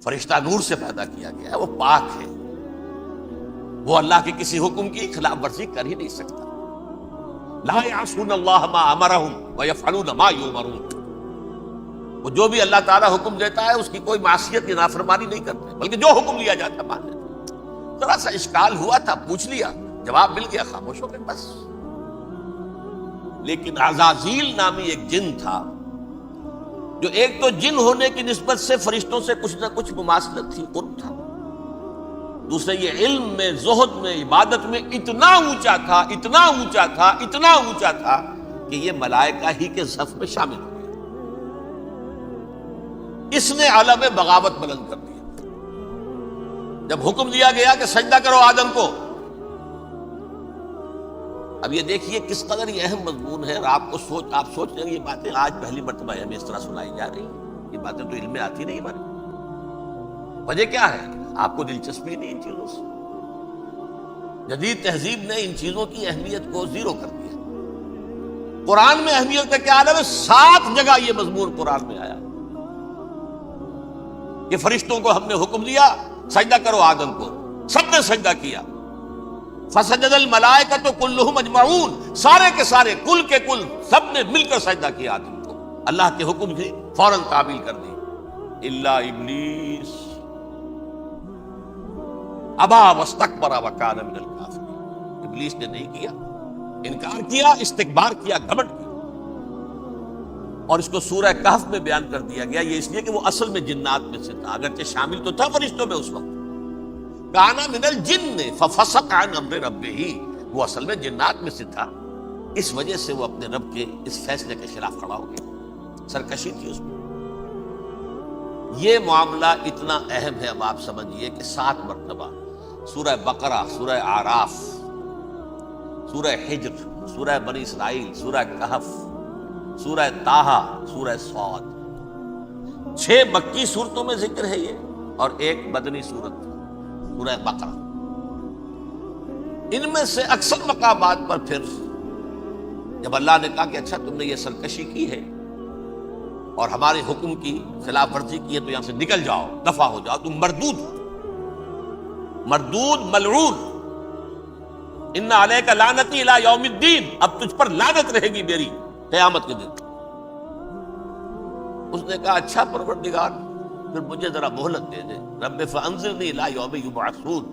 فرشتہ نور سے پیدا کیا گیا ہے، وہ پاک ہے، وہ اللہ کے کسی حکم کی خلاف ورزی کر ہی نہیں سکتا۔ لا یعصون اللہ ما امرہم ویفعلون ما یؤمرون، وہ جو بھی اللہ تعالیٰ حکم دیتا ہے اس کی کوئی معصیت یا نافرمانی نہیں کرتے، بلکہ جو حکم لیا جاتا ہے مان لیتے۔ ذرا سا اشکال ہوا تھا، پوچھ لیا، جواب مل گیا، خاموش ہو گئے بس۔ لیکن عزازیل نامی ایک جن تھا، جو ایک تو جن ہونے کی نسبت سے فرشتوں سے کچھ نہ کچھ مماثلت تھی، قرب تھا، دوسرے یہ علم میں، زہد میں، عبادت میں اتنا اونچا تھا، اتنا اونچا تھا، اتنا اونچا تھا کہ یہ ملائکہ ہی کے صف میں شامل ہو گیا۔ اس نے علم بغاوت بلند کر دیا۔ جب حکم دیا گیا کہ سجدہ کرو آدم کو، اب یہ دیکھیے کس قدر یہ اہم مضمون ہے، اور آپ سوچ رہے ہیں یہ باتیں آج پہلی مرتبہ ہمیں اس طرح سنائی جا رہی ہیں، یہ باتیں تو علم میں آتی نہیں ہمارے۔ وجہ کیا ہے؟ آپ کو دلچسپی نہیں ان چیزوں سے۔ جدید تہذیب نے ان چیزوں کی اہمیت کو زیرو کر دیا۔ قرآن میں اہمیت کا کیا عالم ہے؟ 7 جگہ یہ مضمون قرآن میں آیا کہ فرشتوں کو ہم نے حکم دیا سجدہ کرو آدم کو، سب نے سجدہ کیا۔ فسجد الملائکۃ کلھم اجمعون، سارے کے سارے، کل کے کل، سب نے مل کر سجدہ کیا آدم کو، اللہ کے حکم کی فوراً تعمیل کر دی، الا ابلیس ابا واستکبر وکان من الکافرین، ابلیس نے نہیں کیا، انکار کیا، استکبار کیا، گھمنڈ کیا۔ اور اس کو سورہ کہف میں بیان کر دیا گیا، یہ اس لیے کہ وہ اصل میں جنات میں سے تھا، اگرچہ شامل تو تھا فرشتوں میں اس وقت، کان من الجن ففسق عن امر ربہ، وہ اصل میں جنات میں سے تھا، اس وجہ سے وہ اپنے رب کے اس فیصلے کے خلاف کھڑا ہو گیا، سرکشی تھی اس میں۔ یہ معاملہ اتنا اہم ہے، اب آپ سمجھیے کہ 7 مرتبہ سورہ بقرہ، سورہ اعراف، سورہ حجر، سورہ بنی اسرائیل، سورہ کہف، سورہ طٰہٰ، سورہ صاد، 6 مکی صورتوں میں ذکر ہے یہ، اور 1 مدنی صورت سورہ بقرہ۔ ان میں سے اکثر مقامات پر پھر جب اللہ نے کہا کہ اچھا تم نے یہ سرکشی کی ہے اور ہمارے حکم کی خلاف ورزی کی ہے تو یہاں سے نکل جاؤ، دفع ہو جاؤ، تم مردود ہو، مردود، ملعون، ان علیک لعنتی الی یوم الدین، اب تجھ پر لعنت رہے گی میری قیامت کے دن۔ اس نے کہا اچھا پروردگار پھر مجھے ذرا مہلت دے دے، رب فانظرنی الی یوم یبعثون،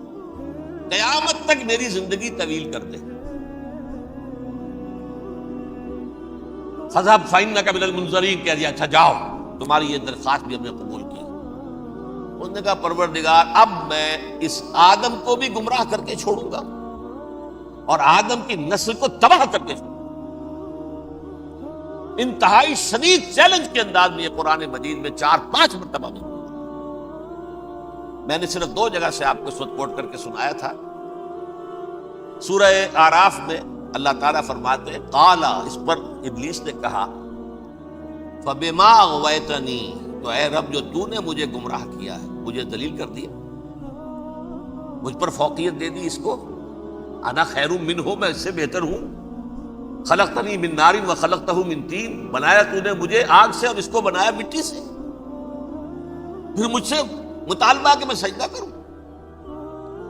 قیامت تک میری زندگی طویل کر دے۔ فذهب فإنك من المنظرین، کہہ دیا اچھا جاؤ، تمہاری یہ درخواست بھی ہم نے قبول کی۔ اس نے کہا پروردگار اب میں اس آدم کو بھی گمراہ کر کے چھوڑوں گا اور آدم کی نسل کو تباہ کر کے چھوڑوں گا۔ انتہائی شدید چیلنج کے انداز میں یہ قرآن مجید میں 4-5 مرتبہ میں نے صرف 2 جگہ سے آپ کو اس وقت کوٹ کر کے سنایا تھا۔ سورہ اعراف میں اللہ تعالیٰ فرماتے ہیں قال، اس پر ابلیس نے کہا فبما اغویتنی، تو اے رب جو تو نے مجھے گمراہ کیا ہے، مجھے ذلیل کر دیا، مجھ پر فوقیت دے دی، اس کو انا خیر منہ، میں اس سے بہتر ہوں، خلقتنی من نار وخلقتہ من طین، بنایا تو نے مجھے آگ سے اور اس کو بنایا مٹی سے، پھر مجھ سے مطالبہ کہ میں سجدہ کروں،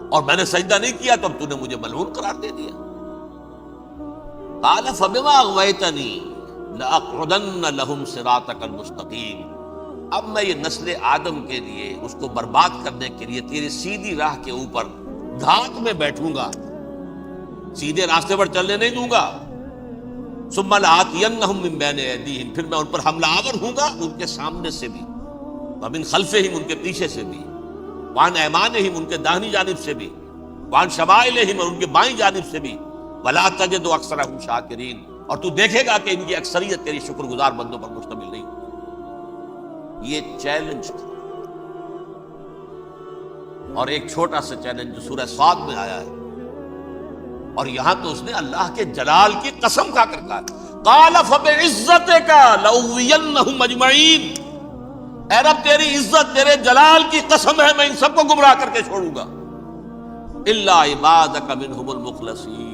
اور میں نے سجدہ نہیں کیا تو اب تو نے مجھے ملعون قرار دے دیا۔ قال فبما اغویتنی لأقعدن لهم صراطک المستقیم، اب میں یہ نسل آدم کے لیے، اس کو برباد کرنے کے لیے تیری سیدھی راہ کے اوپر دھات میں بیٹھوں گا، سیدھے راستے پر چلنے نہیں دوں گا۔ ثم لآتینہم من بین ایدیہم، پھر میں ان پر حملہ آور ہوں گا، ان کے سامنے سے بھی، ومن خلفہم، ان کے پیچھے سے بھی، وعن ایمانہم، ان کے داہنی جانب سے بھی، وعن شمائلہم، اور ان کے بائیں جانب سے بھی، ولا تجد اکثرہم شاکرین، اور تو دیکھے گا کہ ان کی اکثریت تیری شکر گزار بندوں پر مشتمل نہیں ہوگی۔ یہ چیلنج تھا، اور ایک چھوٹا سا چیلنج جو سورہ صاد میں آیا ہے، اور یہاں تو اس نے اللہ کے جلال کی قسم کھا کر کہا قال فبعزتک لأغوینہم اجمعین، اے رب تیری عزت، تیرے جلال کی قسم ہے میں ان سب کو گمراہ کر کے چھوڑوں گا، الا عبادک منہم المخلصین،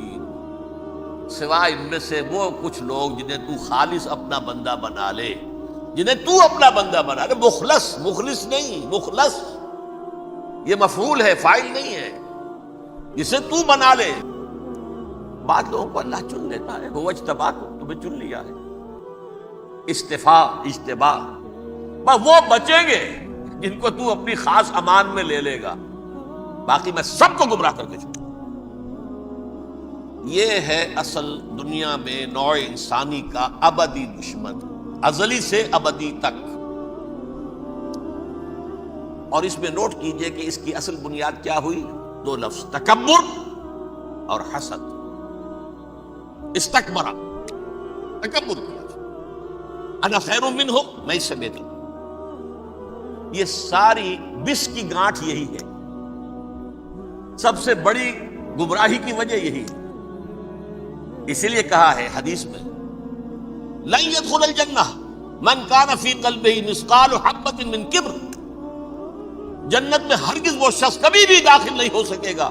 سوائے ان میں سے وہ کچھ لوگ جنہیں تو خالص اپنا بندہ بنا لے، جنہیں تو اپنا بندہ بنا. ارے مخلص، مخلص نہیں، مخلص یہ مفعول ہے، فاعل نہیں ہے. جسے تو بنا لے. بعض لوگوں کو اللہ چن لیتا ہے، وہ اجتبا کو تمہیں چن لیا ہے. استفا، اجتبا، بس وہ بچیں گے جن کو تو اپنی خاص امان میں لے لے گا، باقی میں سب کو گمراہ کر کے چھوڑوں. یہ ہے اصل دنیا میں نوع انسانی کا ابدی دشمن، ازلی سے ابدی تک. اور اس میں نوٹ کیجئے کہ اس کی اصل بنیاد کیا ہوئی؟ دو لفظ، تکبر اور حسد. استکبرا، تکبر کیا، انا خیر منہ، میں اس سے بہتر. یہ ساری بس کی گانٹھ یہی ہے، سب سے بڑی گمراہی کی وجہ یہی ہے. اسی لیے کہا ہے حدیث میں، لن يدخل الجنہ من کان فی قلبہ مثقال حبۃ من کبر. جنت میں ہرگز وہ شخص کبھی بھی داخل نہیں ہو سکے گا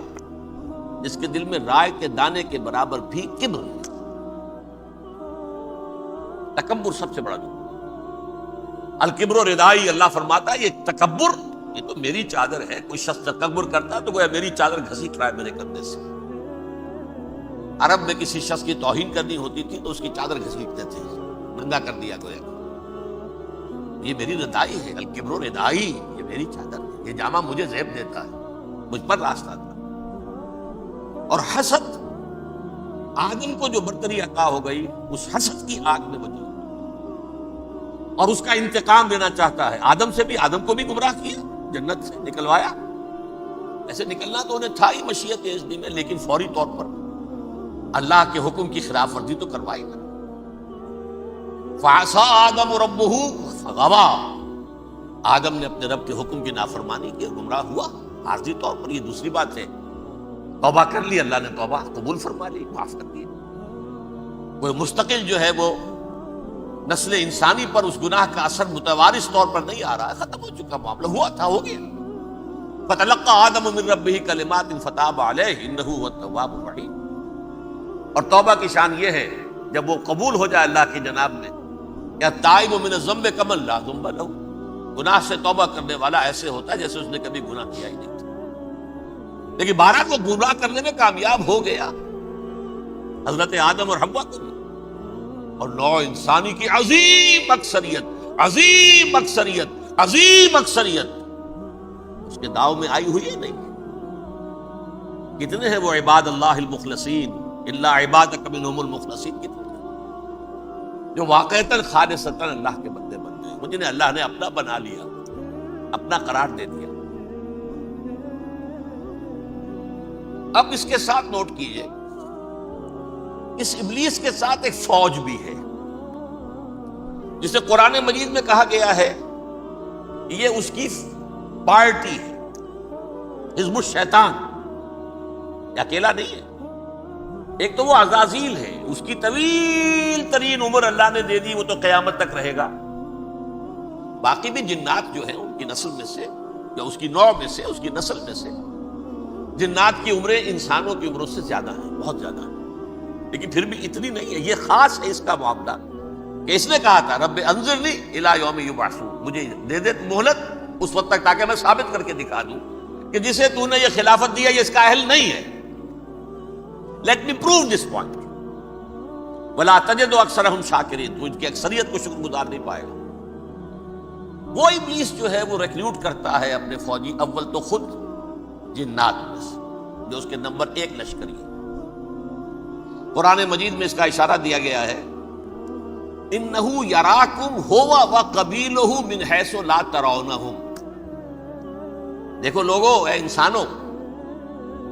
جس کے دل میں رائے کے دانے کے برابر بھی کبر. تکبر سب سے بڑا دشمن. الکبر ردائی، اللہ فرماتا ہے یہ تکبر، یہ تو میری چادر ہے. کوئی شخص تکبر کرتا تو گویا میری چادر گھسیٹ رہا ہے میرے کندھے سے. عرب میں کسی شخص کی توہین کرنی ہوتی تھی تو اس کی چادر گھسیٹتے تھے، ننگا کر دیا گویا. یہ میری ردائی ہے، الکبر ردائی، یہ میری چادر ہے، یہ جامہ مجھے زیب دیتا ہے، مجھ پر راستہ تھا. اور حسد، آدم کو جو برتری عطا ہو گئی اس حسد کی آگ میں بجی اور اس کا انتقام لینا چاہتا ہے. آدم سے بھی، آدم کو بھی گمراہ کیا، جنت سے نکلوایا. ایسے نکلنا تو انہیں تھا ہی مشیت اذنی میں، لیکن فوری طور پر اللہ کے حکم کی خلاف ورزی تو کروائی نا. فعصى آدم ربہ فغوى، آدم نے اپنے رب کے حکم کی نافرمانی کی، گمراہ ہوا عارضی طور پر. یہ دوسری بات ہے، توبہ کر لی، اللہ نے توبہ قبول فرما لی، معاف کر دی. وہ مستقل جو ہے وہ نسل انسانی پر اس گناہ کا اثر متوارث طور پر نہیں آ رہا ہے، ختم ہو چکا معاملہ، ہوا تھا ہو گیا. فتلقى آدم من ربہ کلمات فتاب علیہ انہ هو التواب الرحیم. اور توبہ کی شان یہ ہے جب وہ قبول ہو جائے اللہ کی جناب میں، یا تائب من الذنب کمن لا ذنب له، گناہ سے توبہ کرنے والا ایسے ہوتا ہے جیسے اس نے کبھی گناہ کیا ہی نہیں تھا. لیکن بہرحال وہ گمراہ کرنے میں کامیاب ہو گیا، حضرت آدم اور حوا کو. اور نوع انسانی کی عظیم اکثریت، عظیم اکثریت، عظیم اکثریت اس کے داؤ میں آئی ہوئی ہے نہیں. کتنے ہیں وہ عباد اللہ المخلصین، الا عبادک منہم المخلصین، کتنے جو واقعتاً خالصتاً اللہ کے بندے بن گئے، جنہیں اللہ نے اپنا بنا لیا، اپنا قرار دے دیا. اب اس کے ساتھ نوٹ کیجئے، اس ابلیس کے ساتھ ایک فوج بھی ہے جسے قرآن مجید میں کہا گیا ہے یہ اس کی پارٹی ہے، حزب الشیطان. یہ اکیلا نہیں ہے. ایک تو وہ عزازیل ہے، اس کی طویل ترین عمر اللہ نے دے دی، وہ تو قیامت تک رہے گا. باقی بھی جنات جو ہیں ان کی نسل میں سے، یا اس کی نوع میں سے، اس کی نسل میں سے، جنات کی عمریں انسانوں کی عمروں سے زیادہ ہیں، بہت زیادہ ہیں. لیکن پھر بھی اتنی نہیں ہے. یہ خاص ہے اس کا معاملہ کہ اس نے کہا تھا رب انظرنی الی یوم یبعثون، مجھے دے دے مہلت اس وقت تک تاکہ میں ثابت کر کے دکھا دوں کہ جسے تو نے یہ خلافت دیا یہ اس کا اہل نہیں ہے. Let me prove this point. ولا تجد اکثرہم شاکرین، تو ان کی اکثریت کو شکر گزار نہیں پائے گا. وہ ابلیس جو ہے وہ ریکروٹ کرتا ہے اپنے فوجی، اول تو خود جنات میں سے جو اس کے نمبر 1 لشکری ہے. قرآن مجید میں اس کا اشارہ دیا گیا ہے، انہو یراکم ہوا وقبیلہ من حیث لا ترونہم. دیکھو لوگو، اے انسانوں،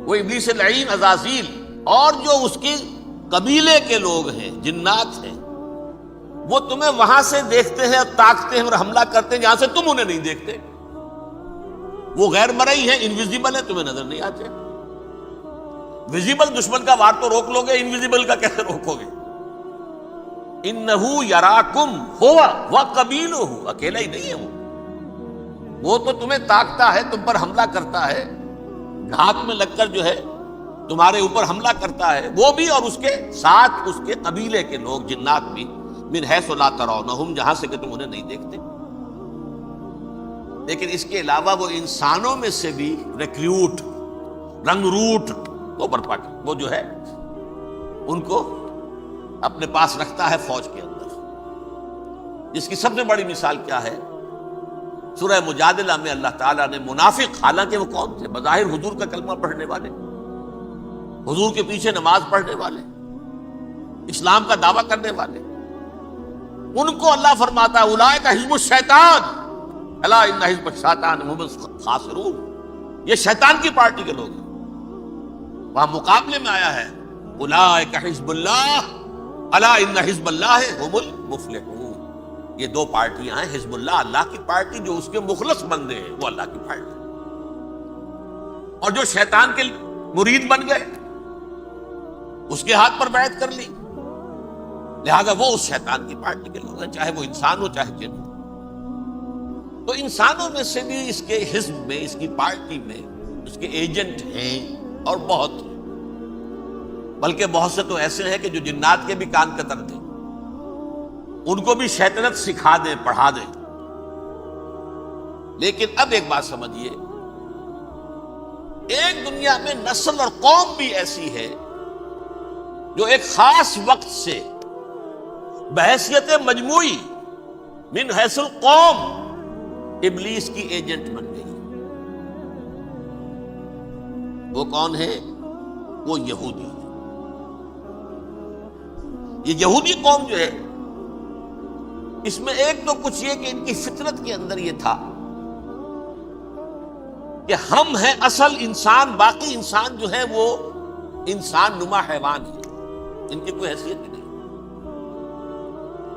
وہ ابلیس لعین عزازیل اور جو اس کے قبیلے کے لوگ ہیں، جنات ہیں، وہ تمہیں وہاں سے دیکھتے ہیں اور تاکتے ہیں اور حملہ کرتے ہیں جہاں سے تم انہیں نہیں دیکھتے. وہ غیر مرئی ہیں، انویزیبل ہیں، تمہیں نظر نہیں آتے. ویزیبل دشمن کا وار تو روک لو گے، انویزیبل کا کیسے روکو گے؟ انہو یراکم ہوا وقبیلہ، اکیلا ہی نہیں ہے وہ تو تمہیں تاکتا ہے، تم پر حملہ کرتا ہے، گھات میں لگ کر جو ہے تمہارے اوپر حملہ کرتا ہے، وہ بھی اور اس کے ساتھ اس کے قبیلے کے لوگ جنات بھی، من حیث لا ترونہم، جہاں سے کہ تم انہیں نہیں دیکھتے. لیکن اس کے علاوہ وہ انسانوں میں سے بھی ریکریوٹ، رنگ روٹ کو برپا کر، وہ جو ہے ان کو اپنے پاس رکھتا ہے فوج کے اندر. جس کی سب سے بڑی مثال کیا ہے؟ سورہ مجادلہ میں اللہ تعالیٰ نے منافق، حالانکہ وہ کون تھے؟ بظاہر حضور کا کلمہ پڑھنے والے، حضور کے پیچھے نماز پڑھنے والے، اسلام کا دعویٰ کرنے والے، ان کو اللہ فرماتا ہے اولئک حزب الشیطان الا ان حزب الشیطان هم الخاسرون، یہ شیطان کی پارٹی کے لوگ ہیں. وہاں مقابلے میں آیا ہے اولئک حزب اللہ الا ان حزب اللہ هم المفلحون. یہ دو پارٹیاں ہیں، حزب اللہ اللہ کی پارٹی جو اس کے مخلص بندے ہیں وہ اللہ کی پارٹی، اور جو شیطان کے مرید بن گئے اس کے ہاتھ پر بیعت کر لی، لہذا وہ اس شیطان کی پارٹی کے لوگ ہیں، چاہے وہ انسان ہو چاہے جن ہو. تو انسانوں میں سے بھی اس کے حزب میں، اس کی پارٹی میں اس کے ایجنٹ ہیں، اور بہت، بلکہ بہت سے تو ایسے ہیں کہ جو جنات کے بھی کان قطر تھے، ان کو بھی شیطنت سکھا دیں، پڑھا دیں. لیکن اب ایک بات سمجھیے، ایک دنیا میں نسل اور قوم بھی ایسی ہے جو ایک خاص وقت سے بحیثیت مجموعی من حیث القوم ابلیس کی ایجنٹ بن گئی. وہ کون ہے؟ وہ یہودی. یہ یہودی قوم جو ہے، اس میں ایک تو کچھ یہ کہ ان کی فطرت کے اندر یہ تھا کہ ہم ہیں اصل انسان، باقی انسان جو ہے وہ انسان نما حیوان ہے، ان کی کوئی حیثیت ہی نہیں.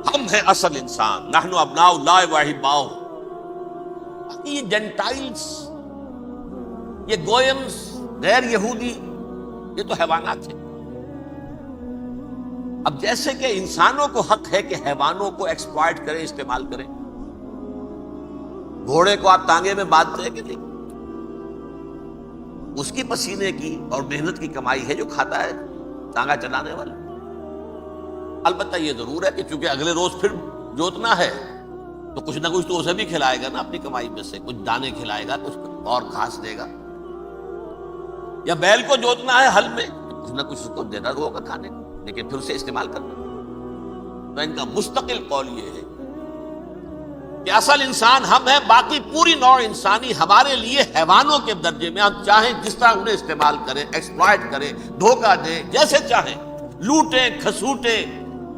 ہم ہیں اصل انسان، نحن ابناء اللہ واحباؤہ. باقی یہ جینٹائلز، یہ گوئمز، غیر یہودی، یہ تو حیوانات ہیں. اب جیسے کہ انسانوں کو حق ہے کہ حیوانوں کو ایکسپلائٹ کریں، استعمال کریں. گھوڑے کو آپ تانگے میں باندھتے ہیں کہ نہیں؟ اس کی پسینے کی اور محنت کی کمائی ہے جو کھاتا ہے تانگا چلانے والا. البتہ یہ ضرور ہے کہ چونکہ اگلے روز پھر جوتنا ہے تو کچھ نہ کچھ تو اسے بھی کھلائے گا نا، اپنی کمائی میں سے کچھ دانے کھلائے گا، کچھ اور گھاس دے گا. یا بیل کو جوتنا ہے ہل میں تو کچھ نہ کچھ اس کو دینا ہوگا کھانے کو، لیکن پھر اسے استعمال کرنا. تو ان کا مستقل قول یہ ہے کہ اصل انسان ہم ہیں، باقی پوری نوع انسانی ہمارے لیے حیوانوں کے درجے میں. ہم چاہیں جس طرح انہیں استعمال کریں، ایکسپلائٹ کریں، دھوکہ دیں، جیسے چاہیں لوٹیں، کھسوٹیں،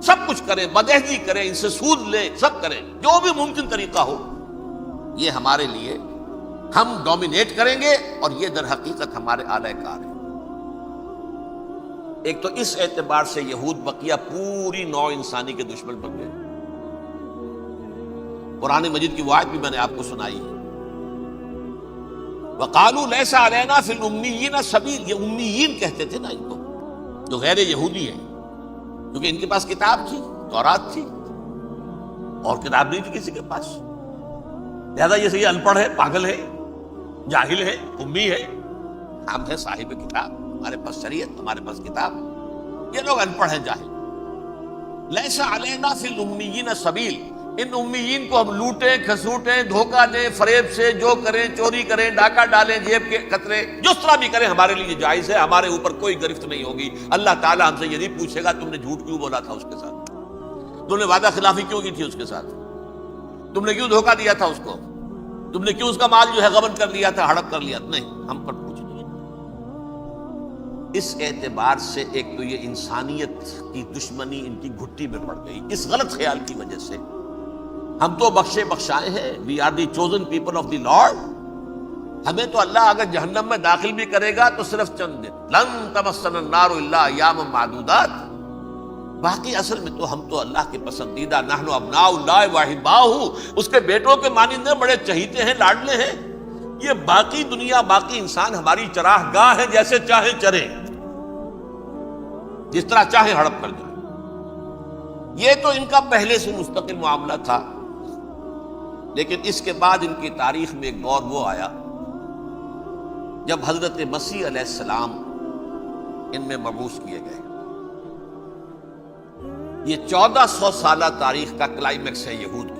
سب کچھ کریں، بدہضی کریں، ان سے سود لیں، سب کریں، جو بھی ممکن طریقہ ہو. یہ ہمارے لیے، ہم ڈومینیٹ کریں گے، اور یہ در حقیقت ہمارے اعلی کار ہیں. ایک تو اس اعتبار سے یہود بقیہ پوری نوع انسانی کے دشمن بن گئے. قرآن مجید کی وہ آیت بھی میں نے آپ کو سنائی ہے، وَقَالُوا لَيْسَ عَلَيْنَا فِي الْأُمِّيِّينَ سَبِيلٌ. یہ امیین کہتے تھے نا ان کو، جو غیر یہودی ہیں، کیونکہ ان کے پاس کتاب تھی، تورات تھی، اور کتاب نہیں تھی کسی کے پاس. لہذا یہ صحیح ان پڑھ ہے، پاگل ہے، جاہل ہے، امی ہے. ہم ہیں صاحب کتاب، ہمارے پاس شریعت، ہمارے پاس کتاب. یہ لوگ ان پڑھ ہیں، جاہل. لیس علینا فی الامیین سبیل. ان امیین کو ہم لوٹیں، کھسوٹیں، دھوکہ دیں، فریب سے جو کریں، چوری کریں، ڈاکہ ڈالیں، جیب کے قطرے، جس طرح بھی کریں ہمارے لیے جائز ہے. ہمارے اوپر کوئی گرفت نہیں ہوگی. اللہ تعالیٰ ہم سے یہ نہیں پوچھے گا تم نے جھوٹ کیوں بولا تھا اس کے ساتھ، تم نے وعدہ خلافی کیوں کی تھی اس کے ساتھ، تم نے کیوں دھوکہ دیا تھا اس کو، تم نے کیوں اس کا مال جو ہے غبن کر لیا تھا، ہڑپ کر لیا. نہیں، ہم پر پوچھ نہیں. اس اعتبار سے ایک تو یہ انسانیت کی دشمنی ان کی گھٹی میں پڑ گئی، اس غلط خیال کی وجہ سے. ہم تو بخشے بخشائے ہیں، we are the chosen people of the Lord. ہمیں تو اللہ اگر جہنم میں داخل بھی کرے گا تو صرف چند دن، لن تمسنا النار الا ایاما معدودات. باقی اصل میں تو ہم تو اللہ کے پسندیدہ، نحن ابناء اللہ واحباؤہ، اس کے بیٹوں کے مانند بڑے چہیتے ہیں، لاڈلے ہیں. یہ باقی دنیا، باقی انسان ہماری چراہ گاہ ہے، جیسے چاہیں چریں، جس طرح چاہیں ہڑپ کر جائیں. یہ تو ان کا پہلے سے مستقل معاملہ تھا. لیکن اس کے بعد ان کی تاریخ میں ایک دور وہ آیا جب حضرت مسیح علیہ السلام ان میں مبعوث کیے گئے. یہ 1400 سالہ تاریخ کا کلائمیکس ہے یہود کی۔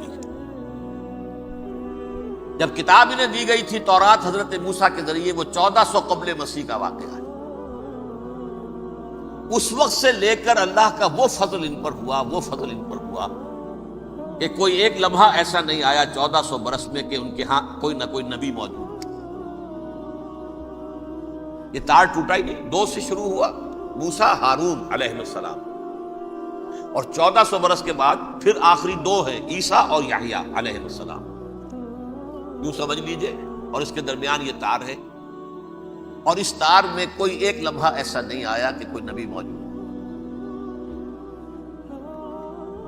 جب کتاب انہیں دی گئی تھی تورات حضرت موسیٰ کے ذریعے، وہ 1400 قبل مسیح کا واقعہ ہے۔ اس وقت سے لے کر اللہ کا وہ فضل ان پر ہوا، وہ فضل ان پر ہوا کہ کوئی ایک لمحہ ایسا نہیں آیا 1400 برس میں کہ ان کے ہاں کوئی نہ کوئی نبی موجود۔ یہ تار ٹوٹا ہی نہیں، 2 سے شروع ہوا، موسیٰ ہارون علیہ السلام، اور 1400 برس کے بعد پھر آخری 2 ہیں، عیسیٰ اور یحییٰ علیہ السلام، یوں سمجھ لیجئے۔ اور اس کے درمیان یہ تار ہے، اور اس تار میں کوئی ایک لمحہ ایسا نہیں آیا کہ کوئی نبی موجود۔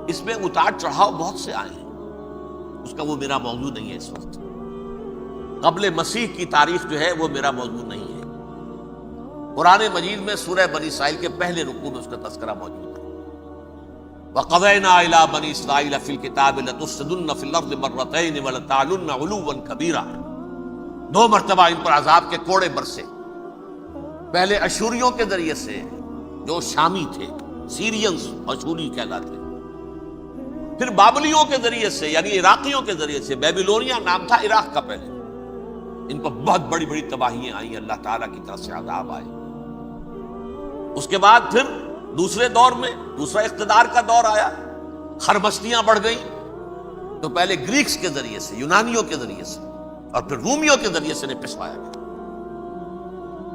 اس میں اتار چڑھاؤ بہت سے آئے ہیں، اس کا وہ میرا موضوع نہیں ہے۔ اس وقت قبل مسیح کی تاریخ جو ہے وہ میرا موضوع نہیں ہے۔ قرآن مجید میں سورہ بنی اسرائیل کے پہلے رکوع میں اس کا تذکرہ موجود ہے۔ وَقَضَيْنَا إِلَىٰ بَنِي إِسْرَائِيلَ فِي الْكِتَابِ لَتُفْسِدُنَّ فِي الْأَرْضِ مَرَّتَيْنِ وَلَتَعْلُنَّ عُلُوًّا كَبِيرًا، 2 مرتبہ ان پر عذاب کے کوڑے برسے، پہلے اشوریوں کے ذریعے سے جو شامی تھے، سیرینز اشوری کہلاتے، پھر بابلیوں کے ذریعے سے یعنی عراقیوں کے ذریعے سے، بیبیلونیا نام تھا عراق کا پہلے، ان پر بہت بڑی بڑی تباہیاں آئیں، اللہ تعالیٰ کی طرف سے عذاب آئے۔ اس کے بعد پھر دوسرے دور میں دوسرا اقتدار کا دور آیا، خرمستیاں بڑھ گئیں، تو پہلے گریکس کے ذریعے سے، یونانیوں کے ذریعے سے، اور پھر رومیوں کے ذریعے سے پسوایا گیا۔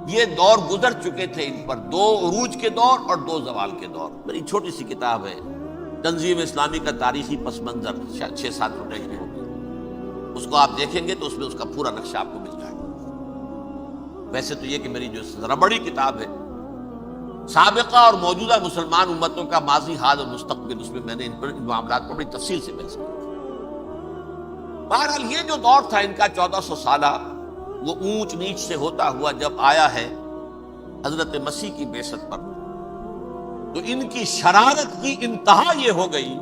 یہ دور گزر چکے تھے ان پر، 2 عروج کے دور اور 2 زوال کے دور۔ میری چھوٹی سی کتاب ہے تنظیم اسلامی کا تاریخی پس منظر، 6-7 روپے کی ہوگی، اس کو آپ دیکھیں گے تو اس میں اس کا پورا نقشہ آپ کو مل جائے گا۔ ویسے تو یہ کہ میری جو ذرا بڑی کتاب ہے سابقہ اور موجودہ مسلمان امتوں کا ماضی، حال اور مستقبل، اس میں میں نے ان معاملات پر بڑی تفصیل سے بحث کی۔ بہرحال یہ جو دور تھا ان کا 1400 سالہ، وہ اونچ نیچ سے ہوتا ہوا جب آیا ہے حضرت مسیح کی بعثت پر، تو ان کی شرارت کی انتہا یہ ہو گئی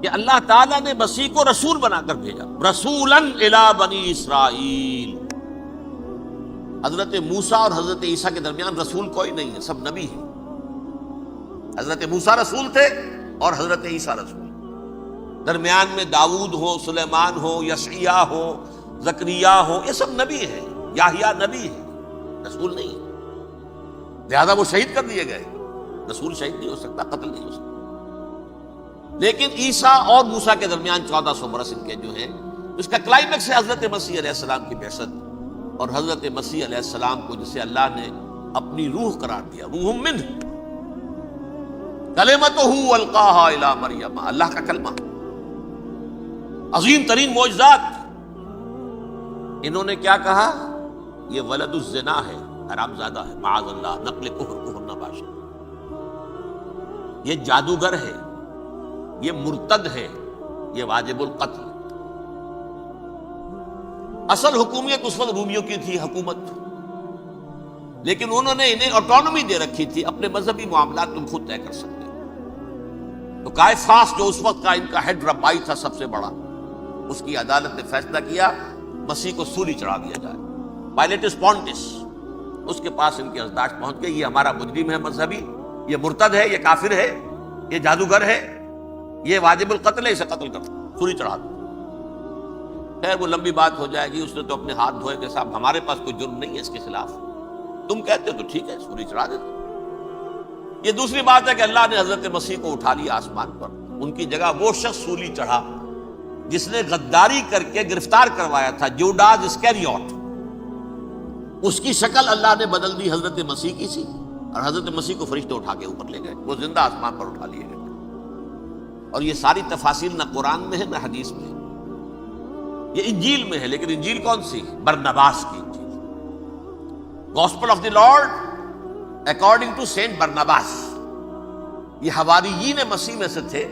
کہ اللہ تعالیٰ نے مسیح کو رسول بنا کر بھیجا، رسولاً الی بنی اسرائیل۔ حضرت موسیٰ اور حضرت عیسیٰ کے درمیان رسول کوئی نہیں ہے، سب نبی ہیں۔ حضرت موسیٰ رسول تھے اور حضرت عیسیٰ رسول، درمیان میں داؤد ہو، سلیمان ہو، یشعیاہ ہو، زکریا ہو، یہ سب نبی ہیں، یحییٰ نبی ہے، رسول نہیں ہے، لہذا وہ شہید کر دیے گئے۔ رسول شہید نہیں ہو سکتا، قتل نہیں ہو سکتا۔ لیکن عیسیٰ اور موسیٰ کے درمیان 1400 برس ان کے جو ہیں، اس کا کلائمیکس ہے حضرت مسیح علیہ السلام کی بعثت، اور حضرت مسیح علیہ السلام کو جسے اللہ نے اپنی روح قرار دیا، روح منہ، کلمتہ القاہا الی مریم، اللہ کا کلمہ، عظیم ترین معجزات۔ انہوں نے کیا کہا؟ یہ ولد الزنا ہے، حرام زادہ ہے، معاذ اللہ، نقل کفر نباشا، یہ جادوگر ہے، یہ مرتد ہے، یہ واجب القتل۔ اصل حکومت اس وقت رومیوں کی تھی حکومت، لیکن انہوں نے انہیں آٹونومی دے رکھی تھی، اپنے مذہبی معاملات تم خود طے کر سکتے۔ تو کائفاس جو اس وقت کا ان کا ہیڈ ربائی تھا سب سے بڑا، اس کی عدالت نے فیصلہ کیا مسیح کو سولی چڑھا دیا جائے۔ پائلیٹس پونٹس، اس کے پاس ان کی یادداشت پہنچ گئی، یہ ہمارا مجرم ہے مذہبی، یہ مرتد ہے، یہ کافر ہے، یہ جادوگر ہے، یہ واجب القتل ہے، اسے قتل کر سولی چڑھا دو۔ خیر وہ لمبی بات ہو جائے گی، اس نے تو اپنے ہاتھ دھوئے کہ صاحب ہمارے پاس کوئی جرم نہیں ہے اس کے خلاف، تم کہتے ہو تو ٹھیک ہے، سولی چڑھا دیتے۔ یہ دوسری بات ہے کہ اللہ نے حضرت مسیح کو اٹھا لیا آسمان پر، ان کی جگہ وہ شخص سولی چڑھا جس نے غداری کر کے گرفتار کروایا تھا، جوڈاس اسکیریوٹ، اس کی شکل اللہ نے بدل دی حضرت مسیح کی سی، اور حضرت مسیح کو فرشتے اٹھا کے اوپر لے گئے، وہ زندہ آسمان پر اٹھا لیے گئے۔ اور یہ ساری تفاصیل نہ قرآن میں ہے نہ حدیث میں ہے، یہ انجیل میں ہے، لیکن انجیل کون سی؟ برنباس کی انجیل، gospel of the Lord according to Saint Barnabas. یہ حواریین مسیح میں سے تھے،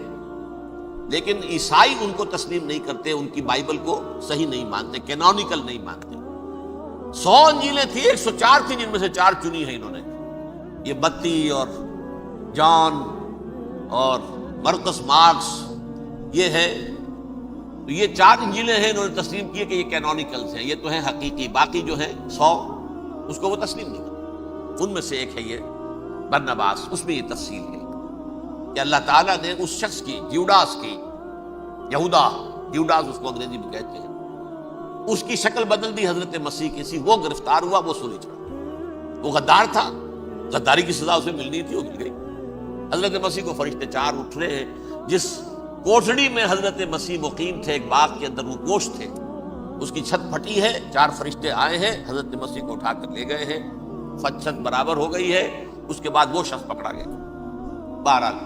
لیکن عیسائی ان کو تسلیم نہیں کرتے، ان کی بائبل کو صحیح نہیں مانتے، کینونیکل نہیں مانتے۔ 100 انجیلیں تھیں، 104 تھیں، جن میں سے 4 چنی ہیں انہوں نے، یہ متی اور جان اور مرقس مارکس، یہ ہے، تو یہ 4 انجیلیں ہیں، انہوں نے تسلیم کیے کہ یہ کینونیکلز ہیں، یہ تو ہیں حقیقی، باقی جو ہیں 100 اس کو وہ تسلیم نہیں کرتے۔ ان میں سے ایک ہے یہ برنباس، اس میں یہ تفصیل ہے۔ کہ اللہ تعالیٰ نے اس شخص کی، جیوڈاس کی، جیوڈاس اس کو انگریزی میں کہتے ہیں، اس کی شکل بدل دی حضرت مسیح کی سی. وہ گرفتار ہوا، وہ سولی چڑھا. وہ غدار تھا، غداری کی سزا اسے ملنی تھی، وہ مل گئی. حضرت مسیح کو فرشتے 4 اٹھ رہے ہیں. جس کوٹڑی میں حضرت مسیح مقیم تھے، ایک باغ کے اندر وہ کوش تھے، اس کی چھت پھٹی ہے. 4 فرشتے آئے ہیں، حضرت مسیح کو اٹھا کر لے گئے ہیں. چھت برابر ہو گئی ہے. اس کے بعد وہ شخص پکڑا گیا. بہرحال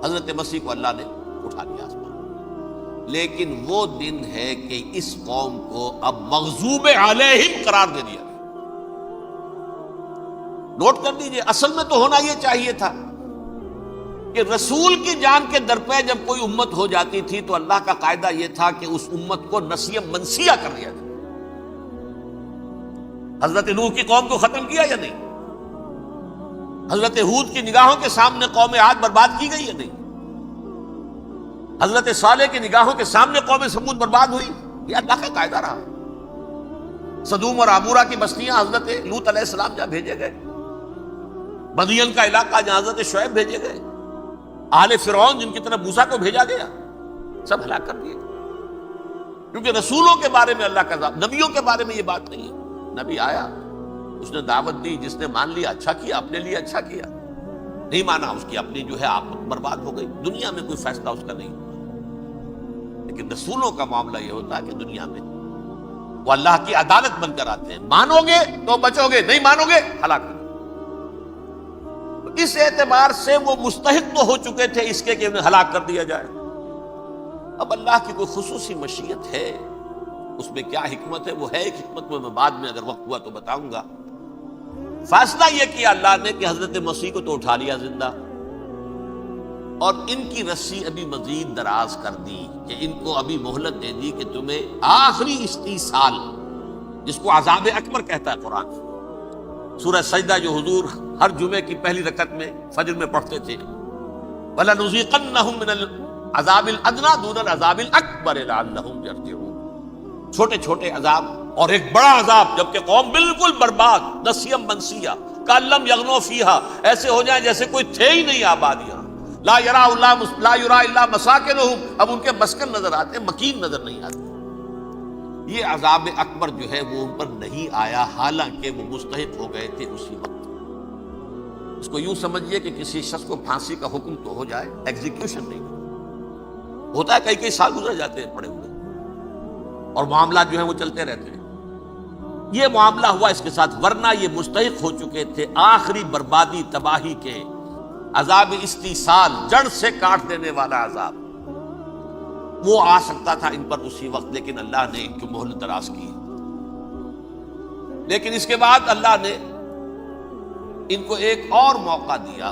حضرت مسیح کو اللہ نے اٹھا لیا آسمان. لیکن وہ دن ہے کہ اس قوم کو اب مغضوب علیہم قرار دے دیا گیا. نوٹ کر دیجئے، اصل میں تو ہونا یہ چاہیے تھا کہ رسول کی جان کے درپے جب کوئی امت ہو جاتی تھی تو اللہ کا قاعدہ یہ تھا کہ اس امت کو نسیہ منسیہ کر دیا جائے. حضرت نوح کی قوم کو ختم کیا یا نہیں؟ حضرت ہود کی نگاہوں کے سامنے قوم عاد برباد کی گئی یا نہیں؟ حضرت صالح کی نگاہوں کے سامنے قوم سمود برباد ہوئی. یہ اللہ کا قاعدہ رہا. سدوم اور عمورہ کی بستیاں حضرت لوط علیہ السلام جہاں بھیجے گئے، مدین کا علاقہ جہاں حضرت شعیب بھیجے گئے، آل فرعون جن کی طرف موسیٰ کو بھیجا گیا، سب ہلاک کر دیے. کیونکہ رسولوں کے بارے میں اللہ کا ذات، نبیوں کے بارے میں یہ بات نہیں ہے. نبی آیا، اس نے دعوت دی، جس نے مان لیا اچھا کیا، اپنے لیے اچھا کیا. نہیں مانا، اس کی اپنی جو ہے آپ برباد ہو گئی. دنیا میں کوئی فیصلہ اس کا نہیں. لیکن رسولوں کا معاملہ یہ ہوتا ہے کہ دنیا میں وہ اللہ کی عدالت بن کر آتے ہیں. مانو گے تو بچو گے، نہیں مانو گے ہلاک. اس اعتبار سے وہ مستحق تو ہو چکے تھے اس کے کہ انہیں ہلاک کر دیا جائے. اب اللہ کی کوئی خصوصی مشیت ہے، اس میں کیا حکمت ہے؟ وہ ہے ایک حکمت، میں بعد میں اگر وقت ہوا تو بتاؤں گا. فیصلہ یہ کیا اللہ نے کہ حضرت مسیح کو تو اٹھا لیا زندہ، اور ان کی رسی ابھی مزید دراز کر دی، کہ ان کو ابھی مہلت دے دی کہ تمہیں آخری استیصال، جس کو عذاب اکبر کہتا ہے قرآن. سورہ سجدہ جو حضور ہر جمعے کی پہلی رکعت میں فجر میں پڑھتے تھے، وَلَنُذِيقَنَّهُم مِّنَ الْعَذَابِ الْأَدْنَىٰ دُونَ الْعَذَابِ الْأَكْبَرِ لَعَلَّهُمْ يَرْجِعُونَ. چھوٹے چھوٹے عذاب اور ایک بڑا عذاب، جبکہ قوم بالکل برباد، نسیم منسیہ، کَأَلَّمْ يَغْنَوْا فِيهَا، ایسے ہو جائیں جیسے کوئی تھے ہی نہیں آباد یہاں. لا یرا الا مساکنہم، اب ان کے مسکن نظر آتے، مکین نظر نہیں آتے. یہ عذاب اکبر جو ہے وہ ان پر نہیں آیا، حالانکہ وہ مستحق ہو گئے تھے اسی وقت. اس کو یوں سمجھیے کہ کسی شخص کو پھانسی کا حکم تو ہو جائے، ایگزیکیوشن نہیں ہوتا ہے. کئی سال گزر جاتے ہیں پڑے ہوئے، اور معاملات جو ہیں وہ چلتے رہتے ہیں. یہ معاملہ ہوا اس کے ساتھ، ورنہ یہ مستحق ہو چکے تھے آخری بربادی تباہی کے عذاب استیصال، جڑ سے کاٹ دینے والا عذاب. وہ آ سکتا تھا ان پر اسی وقت، لیکن اللہ نے ان کی مہلت دراز کی. لیکن اس کے بعد اللہ نے ان کو ایک اور موقع دیا.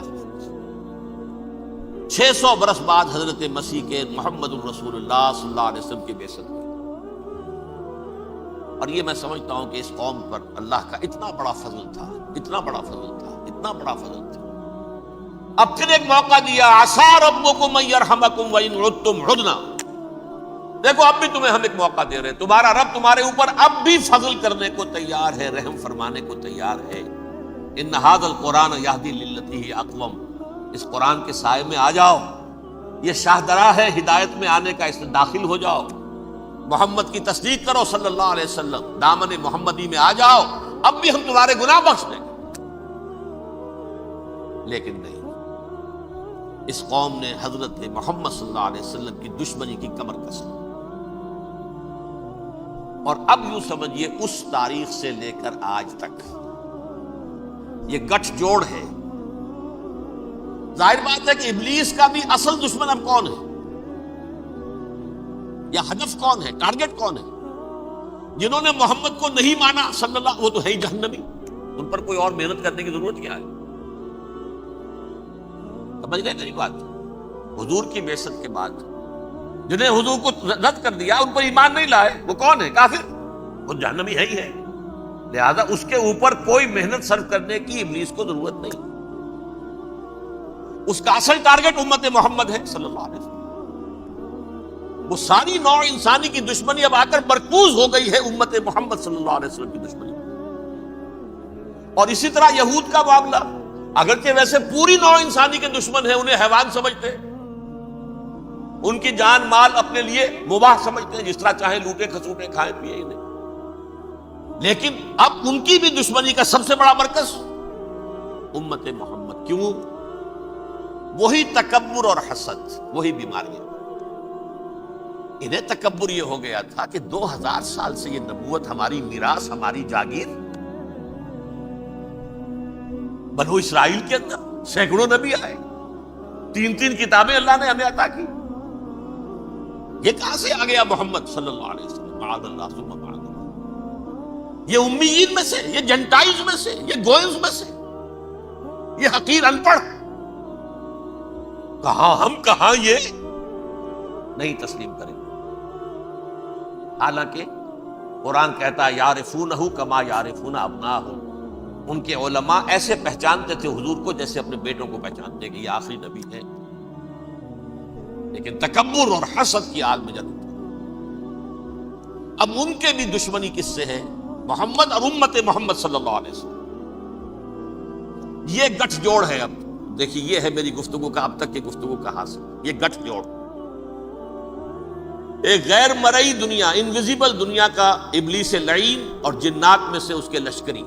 600 برس بعد حضرت مسیح کے محمد الرسول اللہ صلی اللہ علیہ وسلم کی بعثت ہوئی. اور یہ میں سمجھتا ہوں کہ اس قوم پر اللہ کا اتنا بڑا فضل تھا، اتنا بڑا فضل تھا، اتنا بڑا فضل تھا. اب پھر ایک موقع دیا، عسیٰ ربکم ان یرحمکم وان عدتم عدنا. دیکھو اب بھی تمہیں ہم ایک موقع دے رہے ہیں، تمہارا رب تمہارے اوپر اب بھی فضل کرنے کو تیار ہے، رحم فرمانے کو تیار ہے. ان ھذا القرآن یہدی للتی ہی اقوم، اس قرآن کے سائے میں آ جاؤ، یہ شاہدرا ہے ہدایت میں آنے کا، اس میں داخل ہو جاؤ. محمد کی تصدیق کرو صلی اللہ علیہ وسلم، دامن محمدی میں آ جاؤ، اب بھی ہم تمہارے گناہ بخش دیں. لیکن نہیں، اس قوم نے حضرت محمد صلی اللہ علیہ وسلم کی دشمنی کی کمر کس لی. اور اب یوں سمجھیے اس تاریخ سے لے کر آج تک یہ گٹھ جوڑ ہے. ظاہر بات ہے کہ ابلیس کا بھی اصل دشمن اب کون ہے، یا ہدف کون ہے، ٹارگٹ کون ہے؟ جنہوں نے محمد کو نہیں مانا صلی اللہ، وہ تو ہے ہی جہنمی، ان پر کوئی اور محنت کرنے کی ضرورت کیا ہے؟ سمجھ رہے میری بات؟ حضور کی بعثت کے بعد جنہیں حضور کو رد کر دیا، ان پر ایمان نہیں لائے، وہ کون ہے؟ کافر، وہ جہنمی ہے ہی ہے. لہذا اس کے اوپر کوئی محنت صرف کرنے کی ابلیس کو ضرورت نہیں. اس کا اصل ٹارگٹ امت محمد ہے صلی اللہ علیہ وسلم. وہ ساری نوع انسانی کی دشمنی اب آ کر مرکوز ہو گئی ہے امت محمد صلی اللہ علیہ وسلم کی دشمنی. اور اسی طرح یہود کا معاملہ، اگرچہ ویسے پوری نوع انسانی کے دشمن ہیں، انہیں حیوان سمجھتے ہیں، ان کی جان مال اپنے لیے مباح سمجھتے ہیں، جس طرح چاہے لوٹے کھسوٹے کھائیں پیئے انہیں. لیکن اب ان کی بھی دشمنی کا سب سے بڑا مرکز امت محمد. کیوں؟ وہی تکبر اور حسد، وہی بیماریاں. انہیں تکبر یہ ہو گیا تھا کہ 2000 سال سے یہ نبوت ہماری میراث، ہماری جاگیر. بنو اسرائیل کے اندر سینکڑوں نبی آئے، 3 کتابیں اللہ نے ہمیں عطا کی. یہ کہاں سے آ گیا محمد صلی اللہ علیہ وسلم؟ معاذ اللہ ثم معاذ اللہ. یہ امیین میں سے، یہ جنٹائلز میں سے، یہ گوئنز میں سے، یہ حقیر ان پڑھ. کہاں ہم، کہاں یہ نہیں تسلیم کریں. حالانکہ قرآن کہتا ہے یعرفونہ کما یعرفون ابناءہم. ان کے علماء ایسے پہچانتے تھے حضور کو جیسے اپنے بیٹوں کو پہچانتے کہ یہ آخری نبی ہے. لیکن تکبر اور حسد کی آگ میں جل اٹھا. اب ان کے بھی دشمنی کس سے ہے؟ محمد اور امت محمد صلی اللہ علیہ وسلم. یہ گٹھ جوڑ ہے. اب دیکھیے، یہ ہے میری گفتگو کا اب تک کی گفتگو کا حاصل، یہ گٹھ جوڑ. ایک غیر مرئی دنیا، انویزیبل دنیا کا ابلیس لعین اور جنات میں سے اس کے لشکری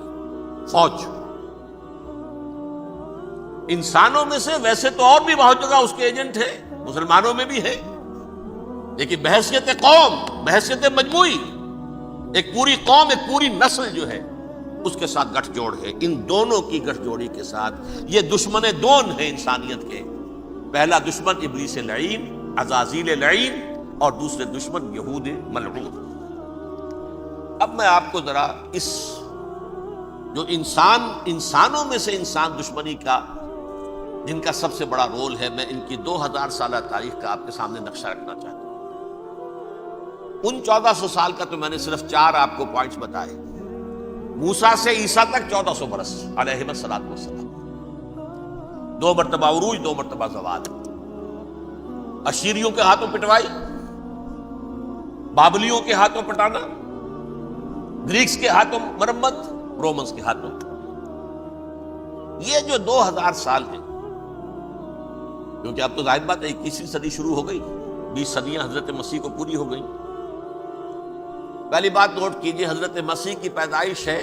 فوج. انسانوں میں سے ویسے تو اور بھی بہت جگہ اس کے ایجنٹ ہے، مسلمانوں میں بھی ہے، لیکن بحیثیت قوم، بحیثیت مجموعی، ایک پوری قوم، ایک پوری نسل جو ہے اس کے ساتھ گٹھ جوڑ ہے. ان دونوں کی گٹھ جوڑی کے ساتھ یہ دشمن دون ہیں انسانیت کے. پہلا دشمن ابلیس لعین، عزازیل لعین، اور دوسرے دشمن یہود ملعون. اب میں آپ کو ذرا اس جو انسانوں میں سے انسان دشمنی کا جن کا سب سے بڑا رول ہے، میں ان کی 2000 سالہ تاریخ کا آپ کے سامنے نقشہ رکھنا چاہتا ہوں. ان 1400 سال کا تو میں نے صرف 4 آپ کو پوائنٹس بتائے. موسیٰ سے عیسیٰ تک 1400 برس علیہ الصلوۃ والسلام. 2 مرتبہ عروج، 2 مرتبہ زوال. اشیریوں کے ہاتھوں پٹوائی، بابلیوں کے ہاتھوں پٹانا، گریکس کے ہاتھوں مرمت، رومنس کے ہاتھوں. یہ جو 2000 سال ہیں، کیونکہ اب تو ظاہر بات ہے 21ویں صدی شروع ہو گئی، 20 صدیاں حضرت مسیح کو پوری ہو گئی. پہلی بات نوٹ کیجئے، حضرت مسیح کی پیدائش ہے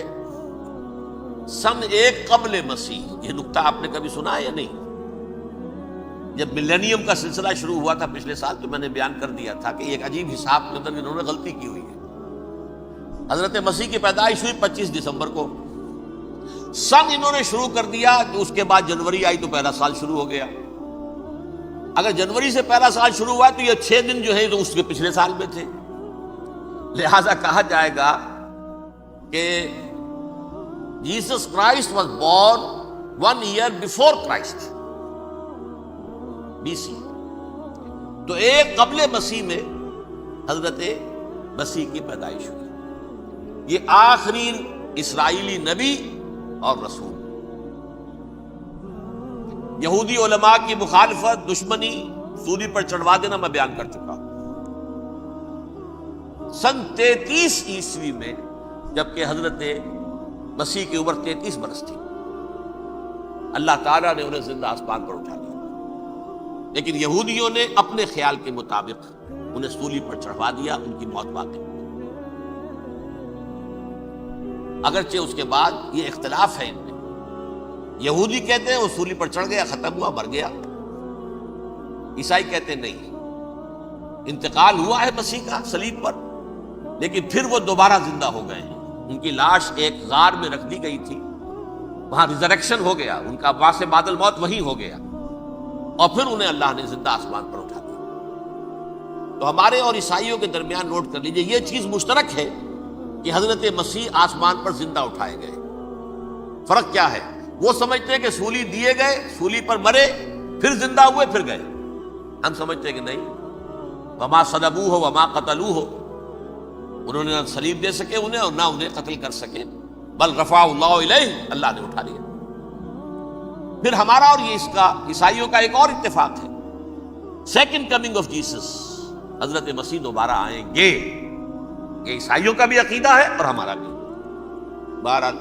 سن 1 قبل مسیح. یہ نقطہ آپ نے کبھی سنا ہے یا نہیں؟ جب ملینیم کا سلسلہ شروع ہوا تھا پچھلے سال، تو میں نے بیان کر دیا تھا کہ ایک عجیب حساب کے اندر انہوں نے غلطی کی ہوئی ہے. حضرت مسیح کی پیدائش ہوئی 25 دسمبر کو. سن انہوں نے شروع کر دیا کہ اس کے بعد جنوری آئی تو پہلا سال شروع ہو گیا. اگر جنوری سے پہلا سال شروع ہوا تو یہ 6 دن جو ہے تو اس کے پچھلے سال میں تھے. لہذا کہا جائے گا کہ Jesus Christ was born 1 year before Christ BC. تو 1 قبل مسیح میں حضرت مسیح کی پیدائش ہوئی. یہ آخری اسرائیلی نبی اور رسول. یہودی علماء کی مخالفت، دشمنی، سولی پر چڑھوا دینا میں بیان کر چکا ہوں. سن 33 عیسوی میں، جبکہ حضرت مسیح کی عمر 33 برس تھی، اللہ تعالیٰ نے انہیں زندہ آسمان پر اٹھا لیا. لیکن یہودیوں نے اپنے خیال کے مطابق انہیں سولی پر چڑھوا دیا. ان کی موت واقع. اگرچہ اس کے بعد یہ اختلاف ہے ان میں. یہودی کہتے ہیں وہ سولی پر چڑھ گیا، ختم ہوا، مر گیا. عیسائی کہتے ہیں نہیں، انتقال ہوا ہے مسیح کا صلیب پر، لیکن پھر وہ دوبارہ زندہ ہو گئے ہیں. ان کی لاش ایک غار میں رکھ دی گئی تھی، وہاں ریزریکشن ہو گیا، ان کا وہاں سے بعد الموت وہیں ہو گیا، اور پھر انہیں اللہ نے زندہ آسمان پر اٹھا دیا. تو ہمارے اور عیسائیوں کے درمیان نوٹ کر لیجئے، یہ چیز مشترک ہے کہ حضرت مسیح آسمان پر زندہ اٹھائے گئے. فرق کیا ہے؟ وہ سمجھتے ہیں کہ سولی دیے گئے، سولی پر مرے، پھر زندہ ہوئے، پھر گئے. ہم سمجھتے ہیں کہ نہیں، وما صلبوہ وما قتلوہ، انہوں نے نہ صلیب دے سکے انہیں اور نہ انہیں قتل کر سکے، بل رفعہ اللہ الیہ، اللہ نے اٹھا لیا. پھر ہمارا اور یہ اس کا عیسائیوں کا ایک اور اتفاق ہے، سیکنڈ کمنگ آف جیسس، حضرت مسیح دوبارہ آئیں گے. یہ عیسائیوں کا بھی عقیدہ ہے اور ہمارا بھی. بہرحال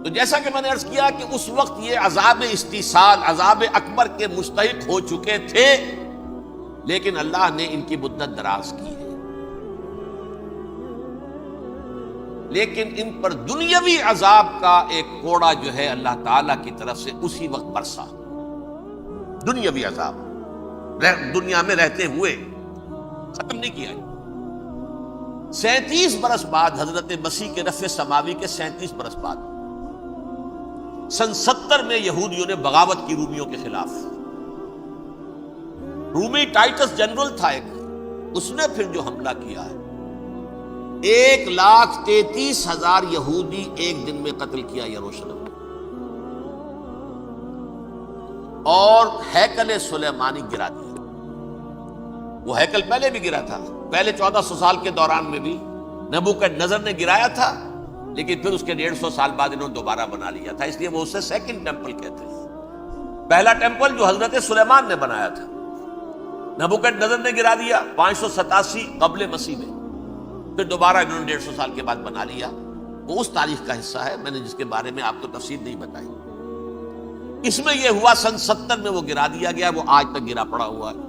تو جیسا کہ میں نے عرض کیا کہ اس وقت یہ عذاب استیصال، عذاب اکبر کے مستحق ہو چکے تھے، لیکن اللہ نے ان کی مدت دراز کی ہے، لیکن ان پر دنیاوی عذاب کا ایک کوڑا جو ہے اللہ تعالی کی طرف سے اسی وقت برسا۔ دنیاوی عذاب دنیا میں رہتے ہوئے ختم نہیں کیا۔ 37 برس بعد، حضرت مسیح کے رفع سماوی کے 37 برس بعد، سن 70 میں یہودیوں نے بغاوت کی رومیوں کے خلاف۔ رومی ٹائٹس جنرل تھا ایک، اس نے پھر جو حملہ کیا ہے، 1,33,000 یہودی ایک دن میں قتل کیا یروشلم میں، اور ہیکل سلیمانی گرا دیا۔ وہ ہیکل پہلے بھی گرا تھا، پہلے 1400 سال کے دوران میں بھی نبوکدنضر نے گرایا تھا، لیکن پھر اس کے 150 سال بعد انہوں نے دوبارہ بنا لیا تھا، اس لیے وہ اسے سیکنڈ ٹیمپل کہتے ہیں۔ پہلا ٹیمپل جو حضرت سلیمان نے بنایا تھا، نبوکدنضر نے گرا دیا 587 قبل مسیح میں، پھر دوبارہ انہوں نے 150 سال کے بعد بنا لیا۔ وہ اس تاریخ کا حصہ ہے، میں نے جس کے بارے میں آپ کو تفصیل نہیں بتائی۔ اس میں یہ ہوا سن 70 میں وہ گرا دیا گیا، وہ آج تک گرا پڑا ہوا ہے۔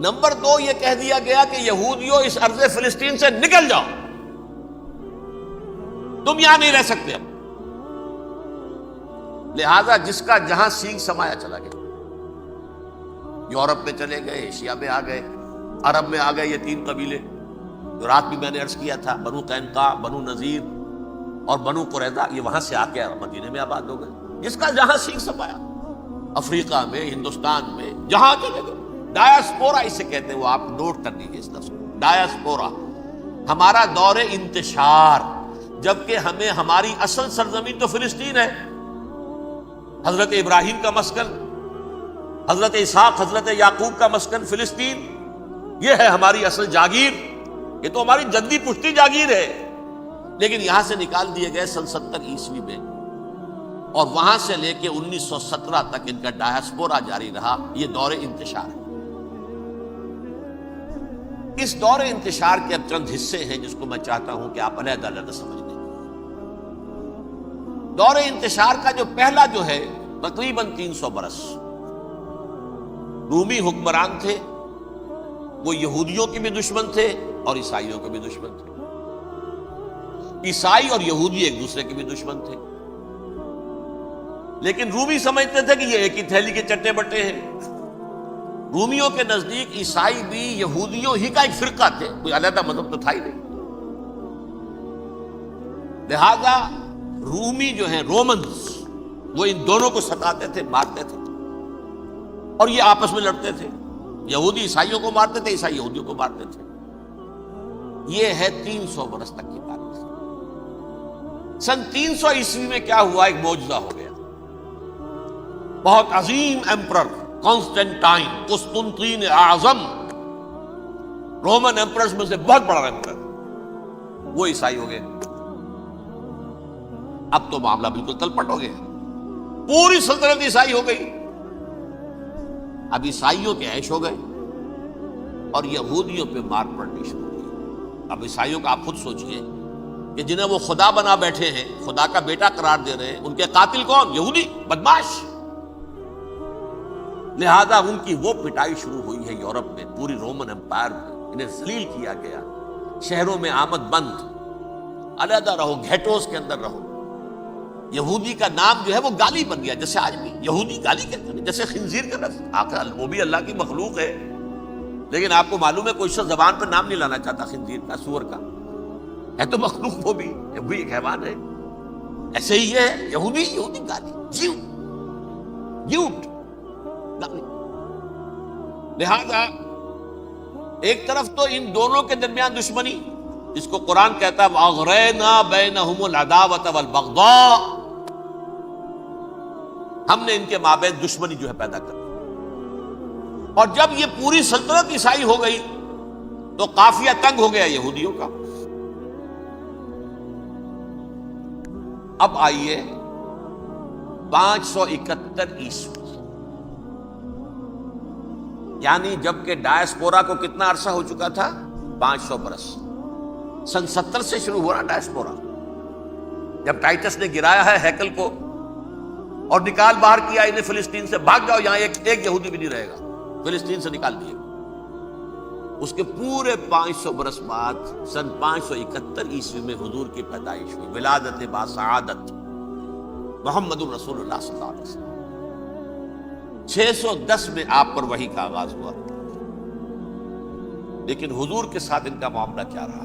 نمبر 2، یہ کہہ دیا گیا کہ یہودیوں اس ارض فلسطین سے نکل جاؤ، تم یہاں نہیں رہ سکتے اب۔ لہذا جس کا جہاں سینگ سمایا چلا گیا، یورپ میں چلے گئے، ایشیا میں آ گئے، عرب میں آ گئے، یہ 3 قبیلے جو رات بھی میں نے عرض کیا تھا، بنو قینقاع، بنو نذیر اور بنو قریظہ، یہ وہاں سے آ کے مدینے میں آباد ہو گئے۔ جس کا جہاں سینگ سمایا، افریقہ میں، ہندوستان میں، جہاں چلے گئے۔ ڈایاسپورا اسے کہتے ہیں، وہ آپ نوٹ کر لیجیے اس لفظ کو، ڈایاسپورا، ہمارا دور انتشار، جبکہ ہمیں ہماری اصل سرزمین تو فلسطین ہے، حضرت ابراہیم کا مسکن، حضرت اسحاق، حضرت یعقوب کا مسکن فلسطین، یہ ہے ہماری اصل جاگیر، یہ تو ہماری جدی پشتی جاگیر ہے، لیکن یہاں سے نکال دیے گئے سن 70 عیسوی میں، اور وہاں سے لے کے 1917 تک ان کا ڈایاسپورا جاری رہا۔ یہ دور انتشار ہے۔ اس دور انتشار کے اب چند حصے ہیں جس کو میں چاہتا ہوں کہ آپ علیحدہ علیحدہ سمجھ لیں۔ دور انتشار کا جو پہلا جو ہے، تقریباً 300 برس رومی حکمران تھے، وہ یہودیوں کے بھی دشمن تھے اور عیسائیوں کے بھی دشمن تھے۔ عیسائی اور یہودی ایک دوسرے کے بھی دشمن تھے، لیکن رومی سمجھتے تھے کہ یہ ایک ہی تھیلی کے چٹے بٹے ہیں۔ رومیوں کے نزدیک عیسائی بھی یہودیوں ہی کا ایک فرقہ تھے، کوئی علیحدہ مذہب تو تھا ہی نہیں۔ لہذا رومی جو ہیں، رومنز، وہ ان دونوں کو ستاتے تھے، مارتے تھے، اور یہ آپس میں لڑتے تھے۔ یہودی عیسائیوں کو مارتے تھے، عیسائی یہودیوں کو مارتے تھے۔ یہ ہے 300 برس تک کی تاریخ۔ سن 300 عیسوی میں کیا ہوا؟ ایک معجزہ ہو گیا۔ بہت عظیم ایمپرر کانسٹینٹائن، قسطنطین اعظم، رومن ایمپررز میں سے بہت بڑا ایمپرر، وہ عیسائی ہو گئے۔ اب تو معاملہ بالکل تلپٹ ہو گیا، پوری سلطنت عیسائی ہو گئی۔ اب عیسائیوں کے عیش ہو گئے اور یہودیوں پہ مار پڑنی شروع ہوئی۔ اب عیسائیوں کا آپ خود سوچئے کہ جنہیں وہ خدا بنا بیٹھے ہیں، خدا کا بیٹا قرار دے رہے ہیں، ان کے قاتل کون؟ یہودی، بدماش۔ لہذا ان کی وہ پٹائی شروع ہوئی ہے یورپ میں، پوری رومن امپائر میں، انہیں ذلیل کیا گیا، شہروں میں آمد بند، علیحدہ رہو، گھیٹوز کے اندر رہو۔ یہودی کا نام جو ہے وہ گالی بن گیا، جیسے آج بھی یہودی گالی کہتے ہیں، جیسے خنزیر کا لفظ، آخر وہ بھی اللہ کی مخلوق ہے، لیکن آپ کو معلوم ہے کوئی شخص زبان پہ نام نہیں لانا چاہتا خنزیر کا، سور کا، ہے تو مخلوق وہ بھی ایک حیوان ہے۔ ایسے ہی ہے یہودی گالی، جیوٹ۔ لہذا ایک طرف تو ان دونوں کے درمیان دشمنی، جس کو قرآن کہتا ہے وَأَغْرَيْنَا بَيْنَهُمُ الْعَدَاوَةَ وَالْبَغْضَاءَ، ہم نے ان کے مابین دشمنی جو ہے پیدا کر دی۔ اور جب یہ پوری سلطنت عیسائی ہو گئی تو قافیہ تنگ ہو گیا یہودیوں کا۔ اب آئیے 571 عیسوی، یعنی جبکہ ڈایاسپورا کو کتنا عرصہ ہو چکا تھا؟ 500 برس۔ سن 70 سے شروع ہوا ڈایاسپورا، جب ٹائٹس نے گرایا ہے ہیکل کو اور نکال باہر کیا انہیں فلسطین سے، بھاگ جاؤ یہاں ایک یہودی بھی نہیں رہے گا، فلسطین سے نکال دیے، اس کے پورے 500 برس بعد سن 571 عیسوی میں حضور کی پیدائش ہوئی، ولادت با سعادت محمد الرسول اللہ صلی اللہ علیہ وسلم۔ 610 میں آپ پر وحی کا آغاز ہوا، لیکن حضور کے ساتھ ان کا معاملہ کیا رہا؟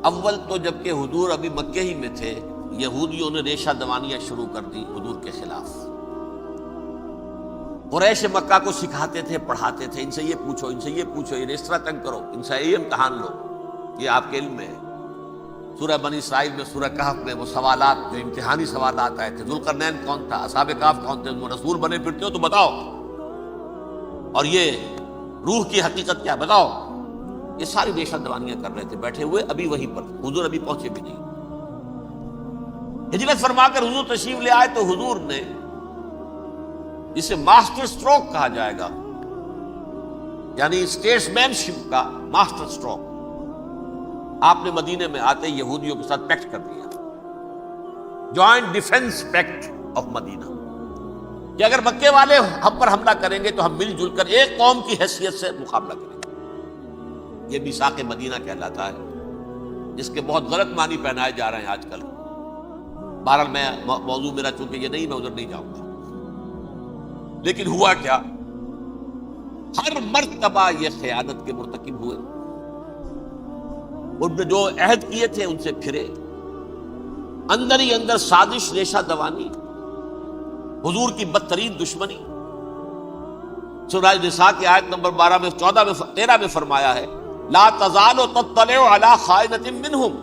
اول تو جبکہ حضور ابھی مکے ہی میں تھے، یہودیوں نے ریشہ دوانیاں شروع کر دی حضور کے خلاف۔ قریش مکہ کو سکھاتے تھے، پڑھاتے تھے، ان سے یہ پوچھو، ان سے یہ پوچھو، انہیں اس طرح تنگ کرو، ان سے یہ امتحان لو، یہ آپ کے علم میں ہے۔ سورہ بنی اسرائیل میں، سورہ کہف میں وہ سوالات جو امتحانی سوالات آئے تھے، ذوالقرنین کون تھا، اصحاب کہف کون تھے، وہ رسول بنے پھرتے ہو تو بتاؤ، اور یہ روح کی حقیقت کیا بتاؤ، یہ ساری ریشہ دوانیاں کر رہے تھے بیٹھے ہوئے ابھی وہیں پر، حضور ابھی پہنچے بھی نہیں۔ ہجرت فرما کر حضور تشریف لے آئے تو حضور نے، جسے ماسٹر سٹروک کہا جائے گا، یعنی اسٹیٹس مین شپ کا ماسٹر سٹروک، آپ نے مدینے میں آتے یہودیوں کے ساتھ پیکٹ کر دیا، جوائنٹ ڈیفنس پیکٹ آف مدینہ، کہ اگر مکے والے ہم پر حملہ کریں گے تو ہم مل جل کر ایک قوم کی حیثیت سے مقابلہ کریں گے۔ یہ میثاق مدینہ کہلاتا ہے، جس کے بہت غلط معنی پہنائے جا رہے ہیں آج کل۔ بہرحال میں موضوع میرا چونکہ یہ نہیں، میں ادھر نہیں جاؤں گا، لیکن ہوا کیا، ہر مرتبہ یہ خیانت کے مرتکب ہوئے، ان نے جو عہد کیے تھے ان سے پھرے، اندر ہی اندر سازش، ریشہ دوانی، حضور کی بدترین دشمنی۔ سورہ نساء کی آیت نمبر 12 میں 13 میں فرمایا ہے، لا تزال تطلع علی خائنۃ منہم،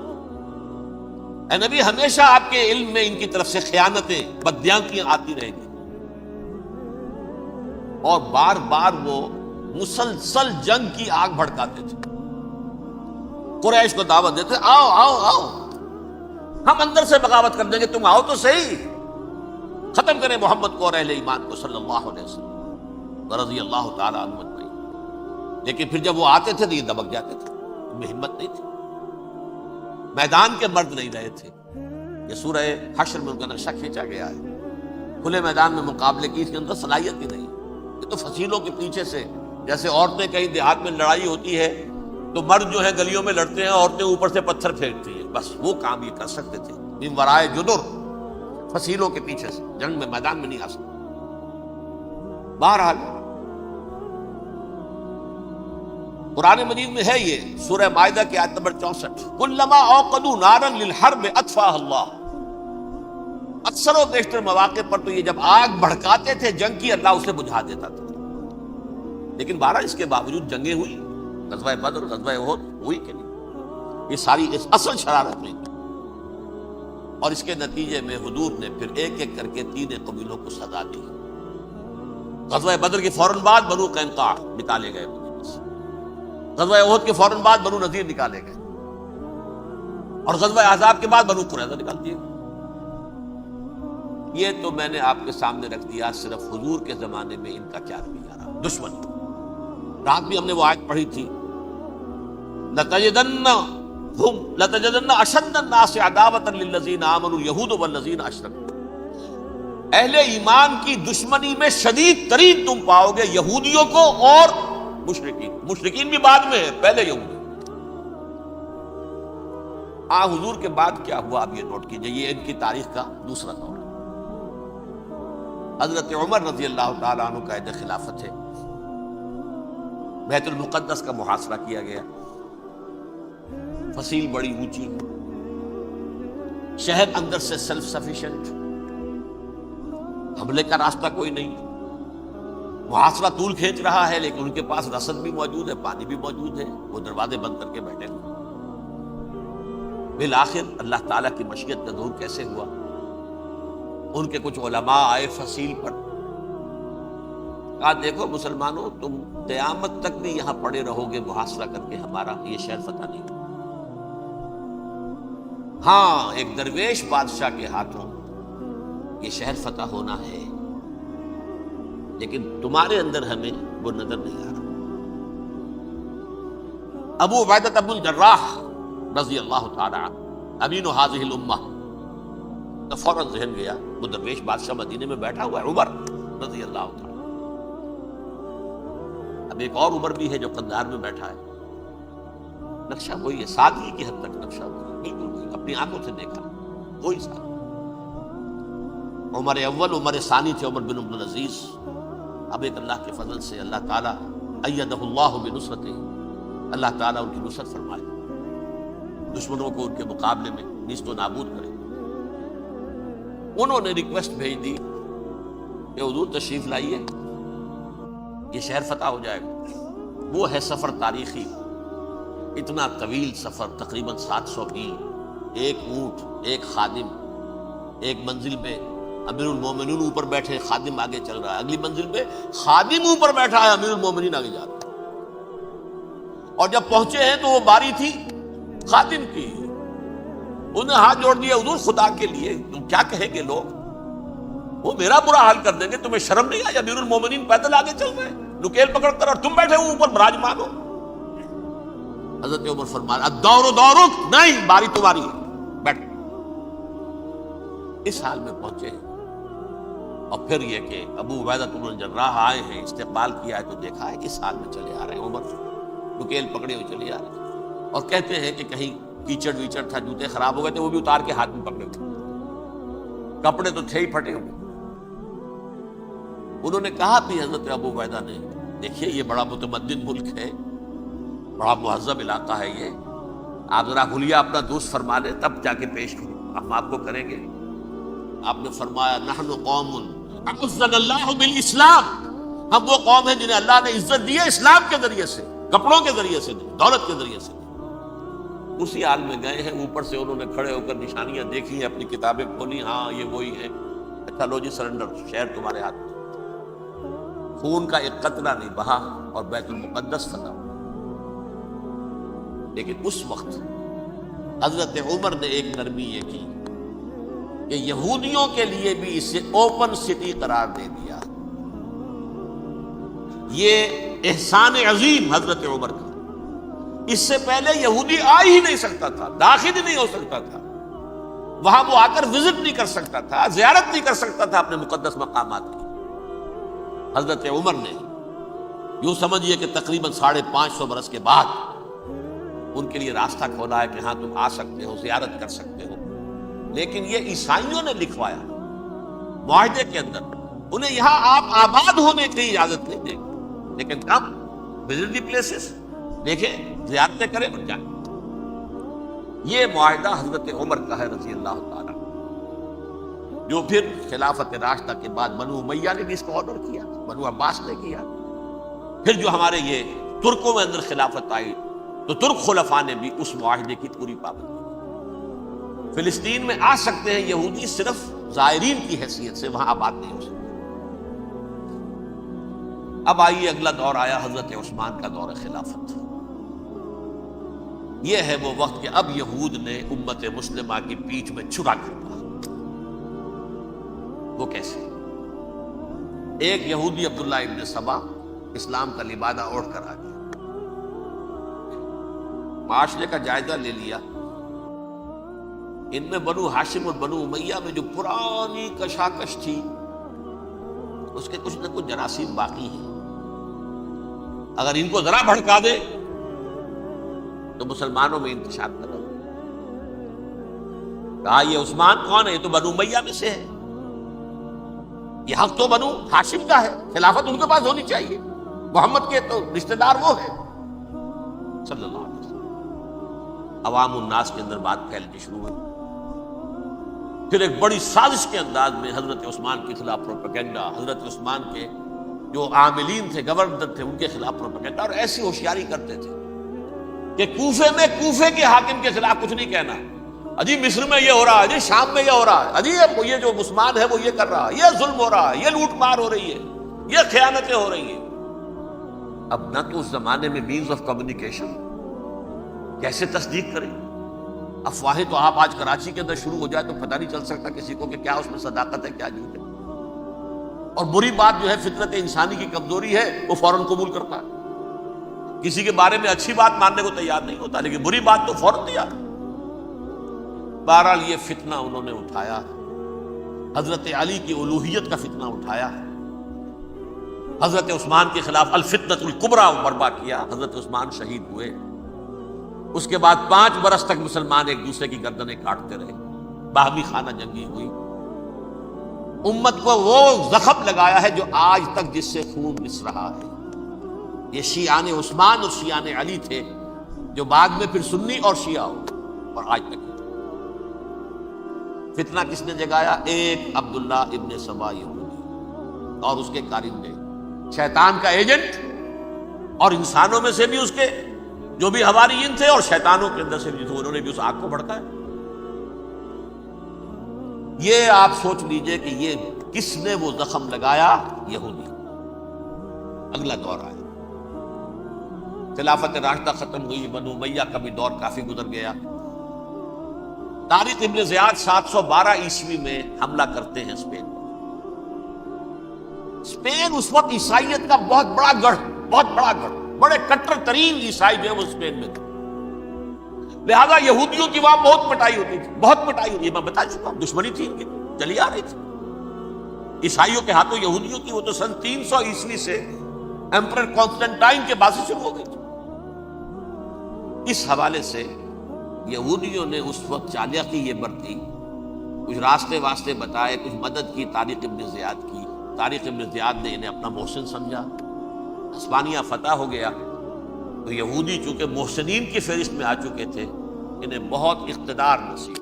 اے نبی ہمیشہ آپ کے علم میں ان کی طرف سے خیانتیں، بددیانتیاں آتی رہیں گی، اور بار بار وہ مسلسل جنگ کی آگ بھڑکاتے تھے، قریش کو دعوت دیتے، آؤ آؤ آؤ ہم اندر سے بغاوت کر دیں گے، تم آؤ تو صحیح، ختم کریں محمد کو اور اہل ایمان کو صلی اللہ علیہ وسلم رضی اللہ تعالی عنہ اجمعین۔ لیکن پھر جب وہ آتے تھے تو یہ دبک جاتے تھے، ان میں ہمت نہیں تھی، میدان کے مرد نہیں رہے تھے۔ یہ سورہ حشر میں ان کا نقشہ کھینچا گیا ہے، کھلے میدان میں مقابلے کی اس کے اندر صلاحیت ہی نہیں، یہ تو فصیلوں کے پیچھے سے، جیسے عورتیں کہیں دیہات میں لڑائی ہوتی ہے تو مرد جو ہے گلیوں میں لڑتے ہیں، عورتیں اوپر سے پتھر پھینکتی ہیں، بس وہ کام یہ کر سکتے تھے، من ورائے جدر، فصیلوں کے پیچھے سے، جنگ میں میدان میں نہیں آ سکتے۔ بہرحال قرآن مجید میں ہے یہ، سورہ مائدہ کی آیت نمبر 64، کلما اوقدوا نارا للحرب اطفاها اللہ، اکثر و بیشتر مواقع پر تو یہ جب آگ بھڑکاتے تھے جنگ کی، اللہ اسے بجھا دیتا تھا۔ لیکن بہرحال اس کے باوجود جنگیں ہوئی، غزوہ بدر، غزوہ احد ہوئی کہ نہیں، یہ ساری اس اصل شرارت میں تھی، اور اس کے نتیجے میں حضور نے پھر ایک ایک کر کے 3 قبیلوں کو سزا دی۔ غزوہ بدر کے فوراً بعد بنو قینقاع نکالے گئے، غزوہ احد کے فوراً بعد بنو نذیر نکالے گئے، اور غزوہ احزاب کے بعد بنو قریظہ نکال دیے گئے۔ یہ تو میں نے آپ کے سامنے رکھ دیا صرف حضور کے زمانے میں ان کا کیا رویہ رہا، دشمن۔ رات بھی ہم نے وہ آیت پڑھی تھی، لَتَجِدَنَّ أَشَدَّ النَّاسِ عَدَاوَةً لِلَّذِينَ آمَنُوا الْيَهُودُ وَالَّذِينَ أَشْرَكُوا، اہل ایمان کی دشمنی میں شدید ترین تم پاؤ گے یہودیوں کو اور مشرکین بھی بعد میں ہے، پہلے یہودی۔ حضور کے بعد کیا ہوا اب یہ نوٹ کیجئے، یہ ان کی تاریخ کا دوسرا دور ہے۔ حضرت عمر رضی اللہ تعالیٰ عنہ کا عہد خلافت ہے، بیت المقدس کا محاصرہ کیا گیا، فصیل بڑی اونچی، شہر اندر سے سیلف سفیشینٹ، حملے کا راستہ کوئی نہیں، محاصرہ طول کھینچ رہا ہے، لیکن ان کے پاس رسد بھی موجود ہے، پانی بھی موجود ہے، وہ دروازے بند کر کے بیٹھے ہیں۔ بالآخر اللہ تعالیٰ کی مشیت کا ظہور کیسے ہوا، ان کے کچھ علماء آئے فصیل پر، کہا دیکھو مسلمانوں، تم قیامت تک بھی یہاں پڑے رہو گے محاصرہ کر کے، ہمارا یہ شہر فتح نہیں ہوگا۔ ہاں ایک درویش بادشاہ کے ہاتھوں یہ شہر فتح ہونا ہے، لیکن تمہارے اندر ہمیں وہ نظر نہیں آ رہا۔ ابو عبیدہ بن الجراح رضی اللہ تعالی عنہ امین هذه الامہ. تو فوراً ذہن گیا وہ درویش بادشاہ مدینے میں بیٹھا ہوا ہے عمر رضی اللہ تعالیٰ. اب ایک اور عمر بھی ہے جو قندھار میں بیٹھا ہے. نقشہ وہی ہے، سادگی کی حد تک نقشہ وہی، بالکل وہی، اپنی آنکھوں سے دیکھا وہی سادگی. عمر اول عمر ثانی تھے عمر بن عبد العزیز. اب ایک اللہ کے فضل سے اللہ تعالیٰ ایدہ اللہ بنصرتہ، اللہ تعالیٰ ان کی نصرت فرمائے، دشمنوں کو ان کے مقابلے میں نیست و نابود کرے. انہوں نے ریکویسٹ بھیج دی کہ حضور تشریف لائیے، یہ شہر فتح ہو جائے گا. وہ ہے سفر تاریخی، اتنا طویل سفر، تقریباً 700 میل، ایک اونٹ، ایک خادم، ایک منزل پہ امیر المومنین اوپر بیٹھے، خادم آگے چل رہا ہے، اگلی منزل پہ خادم اوپر بیٹھا ہے، امیر المومنین آگے جا رہا ہے. اور جب پہنچے ہیں تو وہ باری تھی خادم کی. انہوں نے ہاتھ جوڑ دیا، حضور خدا کے لیے تم کیا کہیں گے لوگ، وہ میرا برا حال کر دیں گے، تمہیں شرم نہیں آئی؟ امیر المومنین پیدل آگے چل رہے ہیں نکیل پکڑ کر، اور تم بیٹھے ہو اوپر براجمان ہو. حضرت عمر فرمایا الدور دورک، نہیں باری تمہاری ہے، بیٹھ. اس حال میں پہنچے. اور پھر یہ کہ ابو عبیدہ بن الجراح آئے ہیں، استقبال کیا ہے تو دیکھا ہے اس حال میں چلے آ رہے ہیں. عمر نکیل پکڑے ہوئے چلے آ رہے ہیں، اور کہتے ہیں کہ کہیں کیچڑ ویچڑ تھا، جوتے خراب ہو گئے تھے، وہ بھی اتار کے ہاتھ میں پکڑے ہوئے، کپڑے تو تھے ہی پھٹے ہوئے. انہوں نے کہا بھی حضرت ابو عبیدہ نے، دیکھیے یہ بڑا متمدن ملک ہے، بڑا مہذب علاقہ ہے یہ، آپ ذرا حلیہ اپنا دوست فرما لیں تب جا کے پیش کریں، ہم آپ کو کریں گے. آپ نے فرمایا نحن قوم اعزنا اللہ بالاسلام، ہم وہ قوم ہیں جنہیں اللہ نے عزت دی ہے اسلام کے ذریعے سے، کپڑوں کے ذریعے سے نہیں، دولت کے ذریعے سے نہیں. اسی حال میں گئے ہیں. اوپر سے انہوں نے کھڑے ہو کر نشانیاں دیکھی ہیں، اپنی کتابیں کھولی، ہاں یہ وہی ہے. اچھا لو جی سرنڈر، شہر تمہارے ہاتھ میں. خون کا ایک قطرہ نہیں بہا اور بیت المقدس فتح. لیکن اس وقت حضرت عمر نے ایک نرمی یہ کی کہ یہودیوں کے لیے بھی اسے اوپن سٹی قرار دے دیا. یہ احسان عظیم حضرت عمر کا. اس سے پہلے یہودی آ ہی نہیں سکتا تھا، داخل ہی نہیں ہو سکتا تھا، وہاں وہ آ کر وزٹ نہیں کر سکتا تھا، زیارت نہیں کر سکتا تھا اپنے مقدس مقامات کی. حضرت عمر نے یوں سمجھیے کہ تقریباً 550 برس کے بعد ان کے لیے راستہ کھولا ہے کہ ہاں تم آ سکتے ہو، زیارت کر سکتے ہو. لیکن یہ عیسائیوں نے لکھوایا معاہدے کے اندر، انہیں یہاں آپ آباد ہونے کی اجازت نہیں دیں گے، لیکن کم وزٹ دی پلیسز، دیکھیں زیارتیں کریں اور جائیں. یہ معاہدہ حضرت عمر کا ہے رضی اللہ تعالیٰ، جو پھر خلافت راشدہ کے بعد بنو امیہ نے بھی اس کو آرڈر کیا، بنو عباس نے کیا. پھر جو ہمارے یہ ترکوں میں اندر خلافت آئی تو ترک خلفاء نے بھی اس معاہدے کی پوری پابندی کی. فلسطین میں آ سکتے ہیں یہودی صرف زائرین کی حیثیت سے، وہاں آباد نہیں ہو سکتے. اب آئیے اگلا دور آیا حضرت عثمان کا دور خلافت. یہ ہے وہ وقت کہ اب یہود نے امت مسلمہ کی پیٹھ میں چھرا کھایا. وہ کیسے؟ ایک یہودی عبداللہ ابن سبا اسلام کا لبادہ اوڑھ کر آ گیا، معاشرے کا جائزہ لے لیا. ان میں بنو ہاشم اور بنو امیہ میں جو پرانی کشاکش تھی اس کے کچھ نہ کچھ جراثیم باقی ہیں. اگر ان کو ذرا بھڑکا دے تو مسلمانوں میں انتشار کر رہا. کہا یہ عثمان کون ہے؟ یہ تو بنو امیہ میں سے ہے، یہ حق تو بنو ہاشم کا ہے، خلافت ان کے پاس ہونی چاہیے، محمد کے تو رشتہ دار وہ ہے صلی اللہ علیہ وسلم. عوام الناس کے اندر بات پھیلنی شروع ہوئی. پھر ایک بڑی سازش کے انداز میں حضرت عثمان کے خلاف پروپیگنڈا، حضرت عثمان کے جو عاملین تھے، گورنر تھے، ان کے خلاف پروپیگنڈا، اور ایسی ہوشیاری کرتے تھے کہ کوفے میں کوفے کے حاکم کے خلاف کچھ نہیں کہنا، اجی مصر میں یہ ہو رہا ہے، اجی شام میں یہ ہو رہا ہے، اجی یہ جو عثمان ہے وہ یہ کر رہا ہے، یہ ظلم ہو رہا ہے، یہ لوٹ مار ہو رہی ہے، یہ خیانتیں ہو رہی ہیں. اب نہ تو اس زمانے میں مینز آف کمیونیکیشن، کیسے تصدیق کریں؟ افواہیں تو آپ آج کراچی کے اندر شروع ہو جائے تو پتہ نہیں چل سکتا کسی کو کہ کیا اس میں صداقت ہے کیا جھوٹ ہے. اور بری بات جو ہے فطرت انسانی کی کمزوری ہے، وہ فوراً قبول کرتا ہے. کسی کے بارے میں اچھی بات ماننے کو تیار نہیں ہوتا، لیکن بری بات تو فوراً تیار. بہرحال یہ فتنہ انہوں نے اٹھایا، حضرت علی کی الوہیت کا فتنہ اٹھایا، حضرت عثمان کے خلاف الفتنۃ الکبریٰ برپا کیا، حضرت عثمان شہید ہوئے۔ اس کے بعد 5 برس تک مسلمان ایک دوسرے کی گردنیں کاٹتے رہے، باہمی خانہ جنگی ہوئی، امت کو وہ زخم لگایا ہے جو آج تک جس سے خون رس رہا ہے۔ یہ شیعان عثمان اور شیعان علی تھے جو بعد میں پھر سنی اور شیعہ ہو، اور آج تک فتنہ کس نے جگایا؟ ایک عبداللہ ابن سبا یہودی اور اس کے کارندے، شیطان کا ایجنٹ، اور انسانوں میں سے بھی اس کے جو بھی حواریین تھے اور شیطانوں کے اندر سے بھی تھے، انہوں نے بھی اس آگ کو بھڑکایا۔ یہ آپ سوچ لیجئے کہ یہ کس نے وہ زخم لگایا؟ یہودی۔ اگلا دور آیا، خلافت راشدہ ختم ہوئی، بنو امیہ کا بھی دور کافی گزر گیا۔ طارق ابن زیاد 712 عیسوی میں حملہ کرتے ہیں اسپین پر۔ اسپین اس وقت عیسائیت کا بہت بڑا گڑھ، بڑے کٹر ترین عیسائی جو ہے وہ اسپین میں تھے، لہذا یہودیوں کی وہاں بہت پٹائی ہوتی تھی، میں بتا چکا ہوں، دشمنی تھی ان کی چلی آ رہی تھی عیسائیوں کے ہاتھوں یہودیوں کی۔ وہ تو سن 300 عیسوی سے ایمپرر کانسٹنٹائن کے بعد سے شروع ہو گئی تھی۔ اس حوالے سے یہودیوں نے اس وقت چالاکی یہ برتی، کچھ راستے واسطے بتائے، کچھ مدد کی طارق ابن زیاد کی۔ طارق ابن زیاد نے انہیں اپنا محسن سمجھا، ہسپانیہ فتح ہو گیا تو یہودی چونکہ محسنین کی فہرست میں آ چکے تھے، انہیں بہت اقتدار نصیب،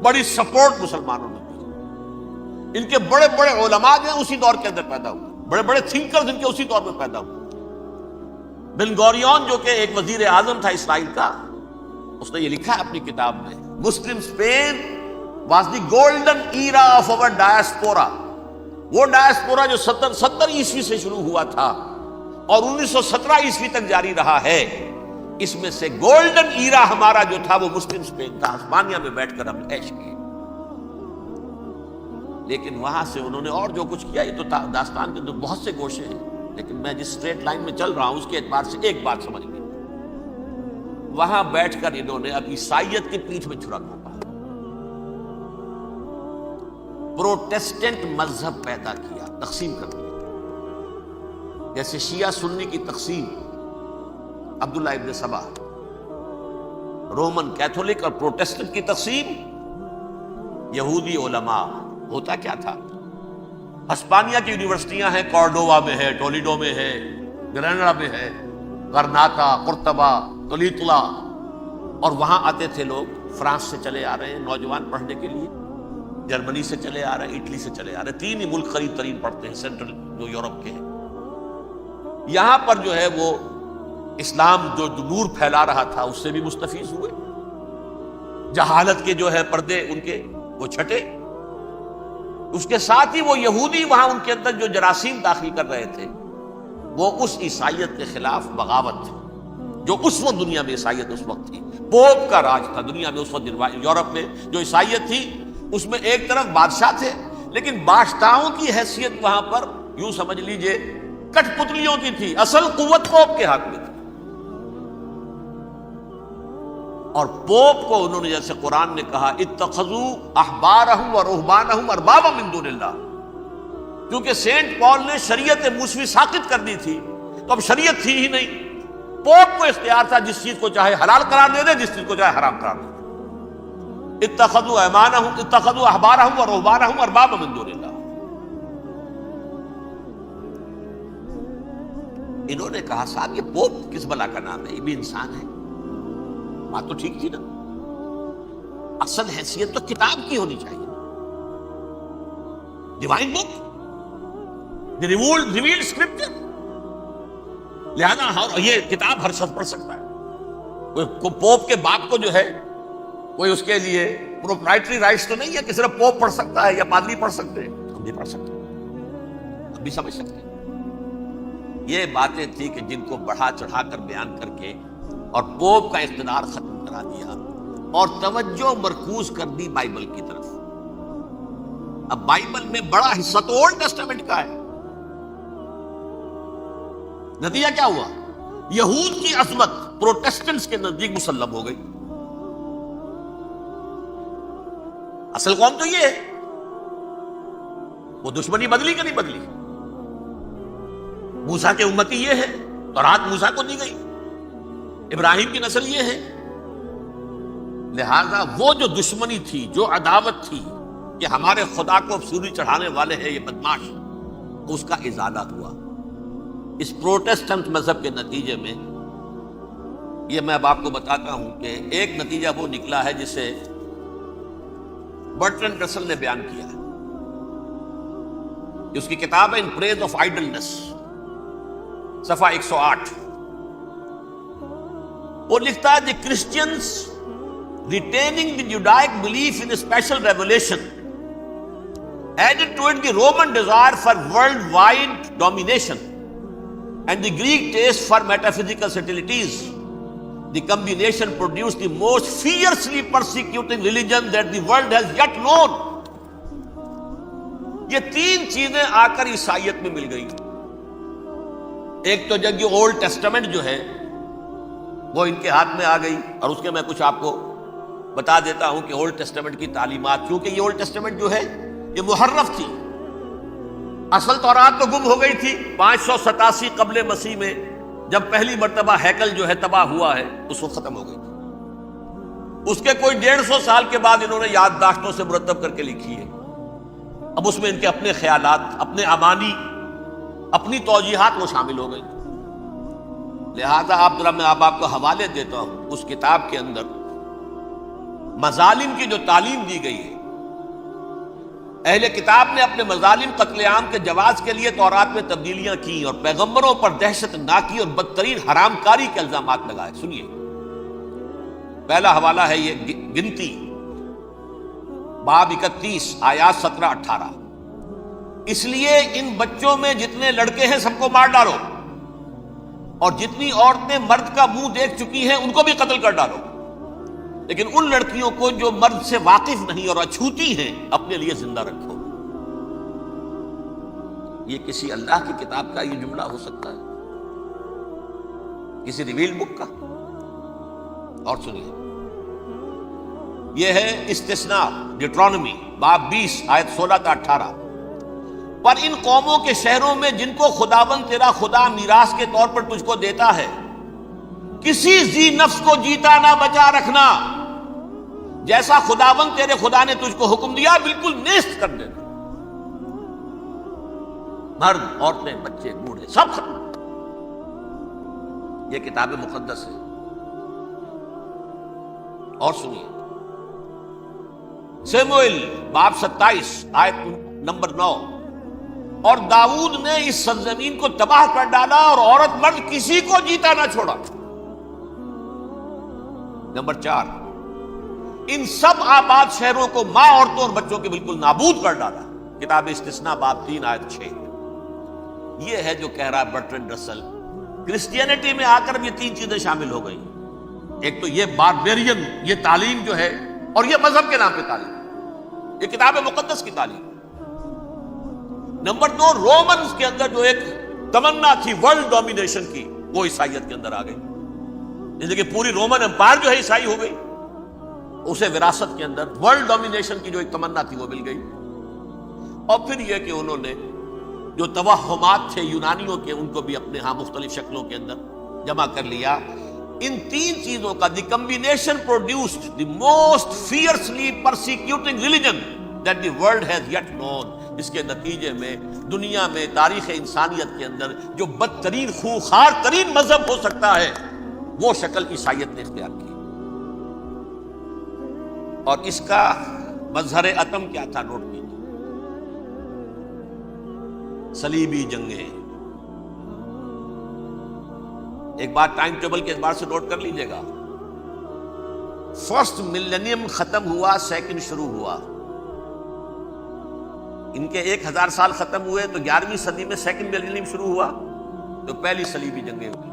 بڑی سپورٹ مسلمانوں نے دی۔ ان کے بڑے بڑے علماء جو ہیں اسی دور کے اندر پیدا ہوئے، بڑے بڑے تھنکرز ان کے اسی دور میں پیدا ہوئے۔ بن گوریون جو کہ ایک وزیر اعظم تھا اسرائیل کا، اس نے یہ لکھا ہے اپنی کتاب میں، Muslim Spain was the golden era of our diaspora. وہ ڈائسپورا جو 70 عیسوی سے شروع ہوا تھا اور 1917 عیسوی تک جاری رہا ہے، اس میں سے گولڈن ایرا ہمارا جو تھا وہ مسلم اسپین تھا۔ ہسپانیہ میں بیٹھ کر ہم عیش کیے، لیکن وہاں سے انہوں نے اور جو کچھ کیا، یہ تو داستان کے اندر بہت سے گوشے ہیں، لیکن میں جس اسٹریٹ لائن میں چل رہا ہوں اس کے اعتبار سے ایک بات سمجھ گئی، وہاں بیٹھ کر انہوں نے اب عیسائیت کی پیٹھ میں چھرا گھونپا، پروٹیسٹنٹ مذہب پیدا کیا، تقسیم کر دیا، جیسے شیعہ سنی کی تقسیم، عبداللہ ابن سبا، رومن کیتھولک اور پروٹیسٹنٹ کی تقسیم، یہودی علماء۔ ہوتا کیا تھا؟ ہسپانیہ کی یونیورسٹیاں ہیں، کارڈووا میں ہے، ٹولیڈو میں ہے، گریناڈا میں ہے، غرناطہ، قرطبہ، تولیتلا، اور وہاں آتے تھے لوگ، فرانس سے چلے آ رہے ہیں نوجوان پڑھنے کے لیے، جرمنی سے چلے آ رہے ہیں، اٹلی سے چلے آ رہے ہیں، 3 ہی ملک قریب ترین پڑھتے ہیں سینٹرل جو یورپ کے ہیں۔ یہاں پر جو ہے وہ اسلام جو نور پھیلا رہا تھا اس سے بھی مستفیض ہوئے، جہالت کے جو ہے پردے ان کے وہ چھٹے، اس کے ساتھ ہی وہ یہودی وہاں ان کے اندر جو جراثیم داخل کر رہے تھے وہ اس عیسائیت کے خلاف بغاوت تھی جو اس وقت دنیا میں عیسائیت اس وقت تھی۔ پوپ کا راج تھا دنیا میں اس وقت، یورپ میں جو عیسائیت تھی اس میں ایک طرف بادشاہ تھے، لیکن بادشاہوں کی حیثیت وہاں پر یوں سمجھ لیجئے کٹ پتلیوں کی تھی، اصل قوت پوپ کے ہاتھ میں تھی۔ اور پوپ کو انہوں نے جیسے قرآن نے کہا اتخذوا احبارهم ورهبانهم اربابا من دون اللہ، کیونکہ سینٹ پال نے شریعت موسوی ساقط کر دی تھی تو اب شریعت تھی ہی نہیں، پوپ کو اختیار تھا جس چیز کو چاہے حلال قرار دے دے، جس چیز کو چاہے حرام قرار دے دے۔ اتخذوا احبارهم ورهبانهم اربابا من دون اللہ۔ انہوں نے کہا صاحب یہ پوپ کس بلا کا نام ہے، یہ بھی انسان ہے۔ بات تو ٹھیک تھی نا، اصل حیثیت تو کتاب کی ہونی چاہیے، ڈیوائن بک، ریویلڈ اسکرپچر، لہذا یہ کتاب ہر شخص پڑھ سکتا ہے۔ کوئی پوپ کے باپ کو جو ہے کوئی اس کے لیے پروپرائٹری رائٹس تو نہیں ہے کہ صرف پوپ پڑھ سکتا ہے یا پادری پڑھ سکتے ہیں، ہم بھی پڑھ سکتے ہیں، ہم بھی سمجھ سکتے ہیں۔ یہ باتیں تھی کہ جن کو بڑھا چڑھا کر بیان کر کے اور پوپ کا اقتدار ختم کرا دیا اور توجہ مرکوز کر دی بائبل کی طرف۔ اب بائبل میں بڑا حصہ تو اولڈ ٹیسٹامنٹ کا ہے، نتیجہ کیا ہوا؟ یہود کی عظمت پروٹیسٹنٹس کے نزدیک مسلم ہو گئی، اصل قوم تو یہ ہے. وہ دشمنی بدلی کہ نہیں بدلی؟ موسیٰ کے امتی یہ ہے، تورات موسیٰ کو دی گئی، ابراہیم کی نسل یہ ہے. لہذا وہ جو دشمنی تھی، جو عداوت تھی کہ ہمارے خدا کو سوری چڑھانے والے ہیں یہ بدماش، اس کا ازالہ ہوا اس پروٹسٹنٹ مذہب کے نتیجے میں. یہ میں اب آپ کو بتاتا ہوں کہ ایک نتیجہ وہ نکلا ہے جسے برٹرنڈ رسل نے بیان کیا ہے. اس کی کتاب ہے ان پریز آف آئیڈلنس، صفحہ 108. وہ لکھتا ہے دی Christians retaining the Judaic belief in a special revelation added to it the Roman desire for worldwide domination and the Greek taste for metaphysical subtleties. The combination produced the most fiercely persecuting religion that the world has yet known. یہ تین چیزیں آ کر عیسائیت میں مل گئی. ایک تو جب یہ اولڈ ٹیسٹمنٹ جو ہے وہ ان کے ہاتھ میں آ گئی، اور اس کے میں کچھ آپ کو بتا دیتا ہوں کہ اولڈ ٹیسٹمنٹ کی تعلیمات، کیونکہ یہ اولڈ ٹیسٹمنٹ جو ہے یہ محرف تھی. اصل تورات تو گم ہو گئی تھی 587 قبل مسیح میں، جب پہلی مرتبہ ہیکل جو ہے تباہ ہوا ہے، اس وقت ختم ہو گئی تھی. اس کے کوئی 150 سال کے بعد انہوں نے یادداشتوں سے مرتب کر کے لکھی ہے. اب اس میں ان کے اپنے خیالات، اپنے امانی، اپنی توجیحات وہ شامل ہو گئی. لہذا میں آپ کو حوالے دیتا ہوں اس کتاب کے اندر مظالم کی جو تعلیم دی گئی ہے. اہل کتاب نے اپنے مظالم قتل عام کے جواز کے لیے تورات میں تبدیلیاں کی اور پیغمبروں پر دہشت ناکی اور بدترین حرام کاری کے الزامات لگائے. سنیے، پہلا حوالہ ہے یہ گنتی باب 31 آیات 17-18. اس لیے ان بچوں میں جتنے لڑکے ہیں سب کو مار ڈالو، اور جتنی عورتیں مرد کا منہ دیکھ چکی ہیں ان کو بھی قتل کر ڈالو، لیکن ان لڑکیوں کو جو مرد سے واقف نہیں اور اچھوتی ہیں اپنے لیے زندہ رکھو. یہ کسی اللہ کی کتاب کا یہ جملہ ہو سکتا ہے؟ کسی ریویل بک کا؟ اور سنیے، یہ ہے استثناء ڈیٹرانومی باب 20 آیت 16-18. پر ان قوموں کے شہروں میں جن کو خداوند تیرا خدا میراث کے طور پر تجھ کو دیتا ہے، کسی ذی نفس کو جیتا نہ بچا رکھنا، جیسا خداوند تیرے خدا نے تجھ کو حکم دیا بالکل نیست کر دینا. مرد، عورتیں، بچے، بوڑھے سب ختم. یہ کتاب مقدس ہے. اور سنیے، سموئیل باب 27 آیت نمبر 9. اور داؤد نے اس سرزمین کو تباہ کر ڈالا اور عورت مرد کسی کو جیتا نہ چھوڑا. نمبر 4، ان سب آباد شہروں کو ماں، عورتوں اور بچوں کے بالکل نابود کر ڈالا. کتاب استثناء باب 3 آیت 6. یہ ہے جو کہہ رہا ہے برٹرنڈ رسل، کرسچینٹی میں آ کر یہ تین چیزیں شامل ہو گئی. ایک تو یہ باربیرین یہ تعلیم جو ہے، اور یہ مذہب کے نام پہ تعلیم، یہ کتاب مقدس کی تعلیم. نمبر 2، رومنز کے اندر جو ایک تمنا تھی ورلڈ ڈومینیشن کی، وہ عیسائیت کے اندر آ گئی. جیسے کہ پوری رومن امپائر جو ہے عیسائی ہو گئی، اسے وراثت کے اندر ورلڈ ڈومینیشن کی جو ایک تمنا تھی وہ مل گئی. اور پھر یہ کہ انہوں نے جو توہمات تھے یونانیوں کے، ان کو بھی اپنے ہاں مختلف شکلوں کے اندر جمع کر لیا. ان تین چیزوں کا the combination produced the most fiercely persecuting religion that the world has yet known. اس کے نتیجے میں دنیا میں تاریخ انسانیت کے اندر جو بدترین خوخار ترین مذہب ہو سکتا ہے، وہ شکل عیسائیت نے اختیار کی. اور اس کا مظہر عتم کیا تھا؟ نوٹ کیجیے، صلیبی جنگیں. ایک بات ٹائم ٹیبل کے اعتبار سے نوٹ کر لیجیے گا. فرسٹ ملینیم ختم ہوا، سیکنڈ شروع ہوا. ان کے 1000 سال ختم ہوئے تو 11ویں صدی میں سیکنڈ ملینیم شروع ہوا، تو پہلی صلیبی جنگیں ہوئی.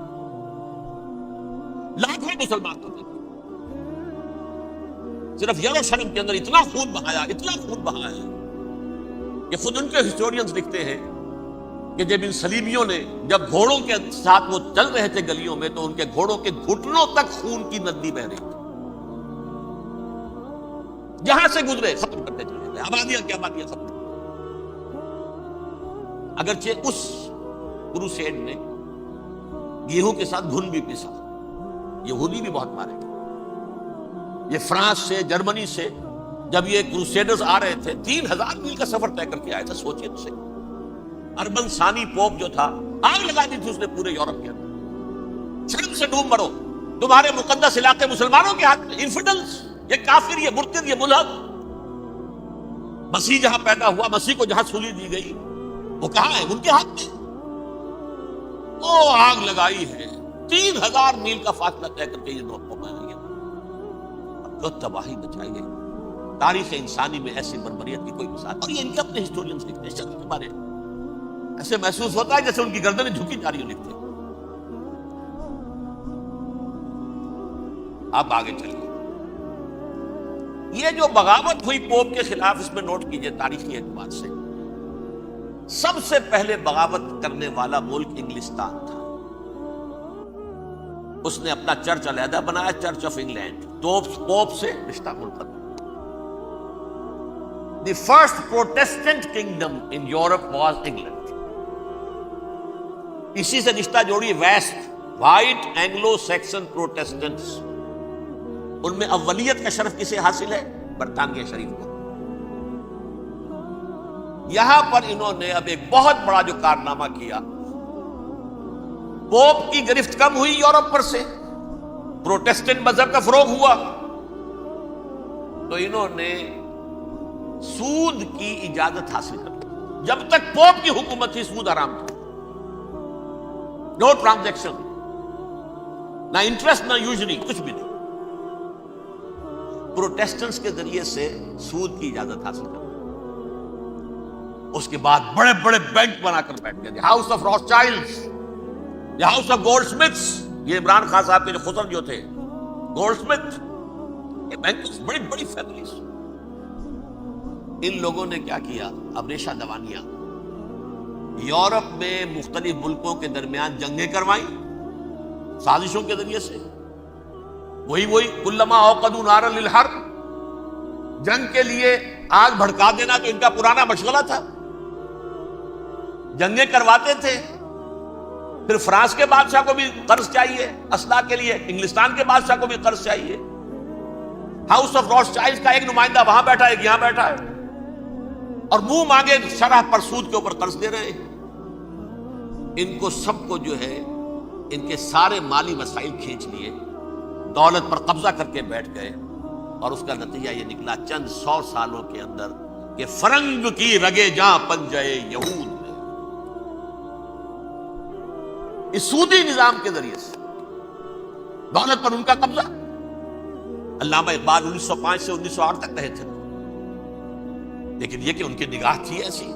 لاکھوں مسلمان ہوتے تھے. صرف یروشلم کے اندر اتنا خون بہایا کہ خود ان کے ہسٹورینز لکھتے ہیں کہ جب ان صلیبیوں نے، جب گھوڑوں کے ساتھ وہ چل رہے تھے گلیوں میں، تو ان کے گھوڑوں کے گھٹنوں تک خون کی ندی بہ رہی تھی. جہاں سے گزرے ختم کرتے چلے گئے، آبادیاں کی آبادیاں ختم. اگرچہ اس کروسیڈ نے گیہوں کے ساتھ گھن بھی پسا، یہودی بھی بہت مارے گئے. یہ فرانس سے، جرمنی سے جب یہ کروسیڈرز آ رہے تھے 3000 میل کا سفر طے کر کے آئے تھے. سوچئے اسے. اربن ثانی پوپ جو تھا آگ لگا دی تھی اس نے پورے یورپ کے اندر. شرم سے ڈوب مرو، تمہارے مقدس علاقے مسلمانوں کے ہاتھ میں. انفیڈلز، یہ کافر، یہ مرتد، یہ ملحد. مسیح جہاں پیدا ہوا، مسیح کو جہاں سولی دی گئی، وہ کہاں ہے؟ ان کے ہاتھ میں. وہ آگ لگائی ہے، 3000 میل کا فاصلہ طے کر کے یہ نوٹ پہنچایا گیا. جو تباہی مچائی گئی تاریخ انسانی میں ایسی بربریت کی کوئی مثال. اور یہ ان کے اپنے ہسٹورینز لکھتے ہیں شکل کے بارے میں. ایسے محسوس ہوتا ہے جیسے ان کی گردنیں جھکی جا رہی ہو لکھتے. آپ آگے چلیے. یہ جو بغاوت ہوئی پوپ کے خلاف، اس میں نوٹ کیجئے تاریخی اعتبار سے سب سے پہلے بغاوت کرنے والا ملک انگلستان تھا. اس نے اپنا چرچ علیحدہ بنایا، چرچ آف انگلینڈ. پوپ سے رشتہ منقطع. The first Protestant kingdom in Europe was England. اسی سے رشتہ جوڑی west, white Anglo Saxon Protestants. ان میں اولیت کا شرف کسے حاصل ہے؟ برطانیہ شریف کو. یہاں پر انہوں نے اب ایک بہت بڑا جو کارنامہ کیا، پوپ کی گرفت کم ہوئی یورپ پر سے، پروٹیسٹنٹ مذہب کا فروغ ہوا، تو انہوں نے سود کی اجازت حاصل کر لی. جب تک پوپ کی حکومت تھی سود حرام تھا. نو ٹرانزیکشن، نہ انٹرسٹ نہ یوزری، کچھ بھی نہیں. پروٹیسٹنٹس کے ذریعے سے سود کی اجازت حاصل کر. اس کے بعد بڑے بڑے بینک بنا کر بیٹھ گئے. House of Rothschilds, House of Goldsmiths. یہ عمران خان صاحب کے جو خسر جو تھے گولڈ سمتھ، یہ بینک بڑی بڑی فیملیز. ان لوگوں نے کیا کیا؟ اب ریشہ دوانیاں. یورپ میں مختلف ملکوں کے درمیان جنگیں کروائیں سازشوں کے ذریعے سے. وہی کلما اوقدوا نارا للحرب، جنگ کے لیے آگ بھڑکا دینا تو ان کا پرانا مشغلہ تھا. جنگیں کرواتے تھے. پھر فرانس کے بادشاہ کو بھی قرض چاہیے اسلحہ کے لیے، انگلستان کے بادشاہ کو بھی قرض چاہیے. ہاؤس آف راس چائلڈز کا ایک نمائندہ وہاں بیٹھا ہے، ایک یہاں بیٹھا ہے، اور منہ مانگے شرح پر سود کے اوپر قرض دے رہے ہیں. ان کو سب کو جو ہے ان کے سارے مالی وسائل کھینچ لیے، دولت پر قبضہ کر کے بیٹھ گئے. اور اس کا نتیجہ یہ نکلا چند 100 سالوں کے اندر کہ فرنگ کی رگے جاں پنجے یہود میں. اس سودی نظام کے ذریعے سے دولت پر ان کا قبضہ. علامہ اقبال 1905 سے 1908 تک رہے تھے، لیکن یہ کہ ان کی نگاہ تھی ایسی.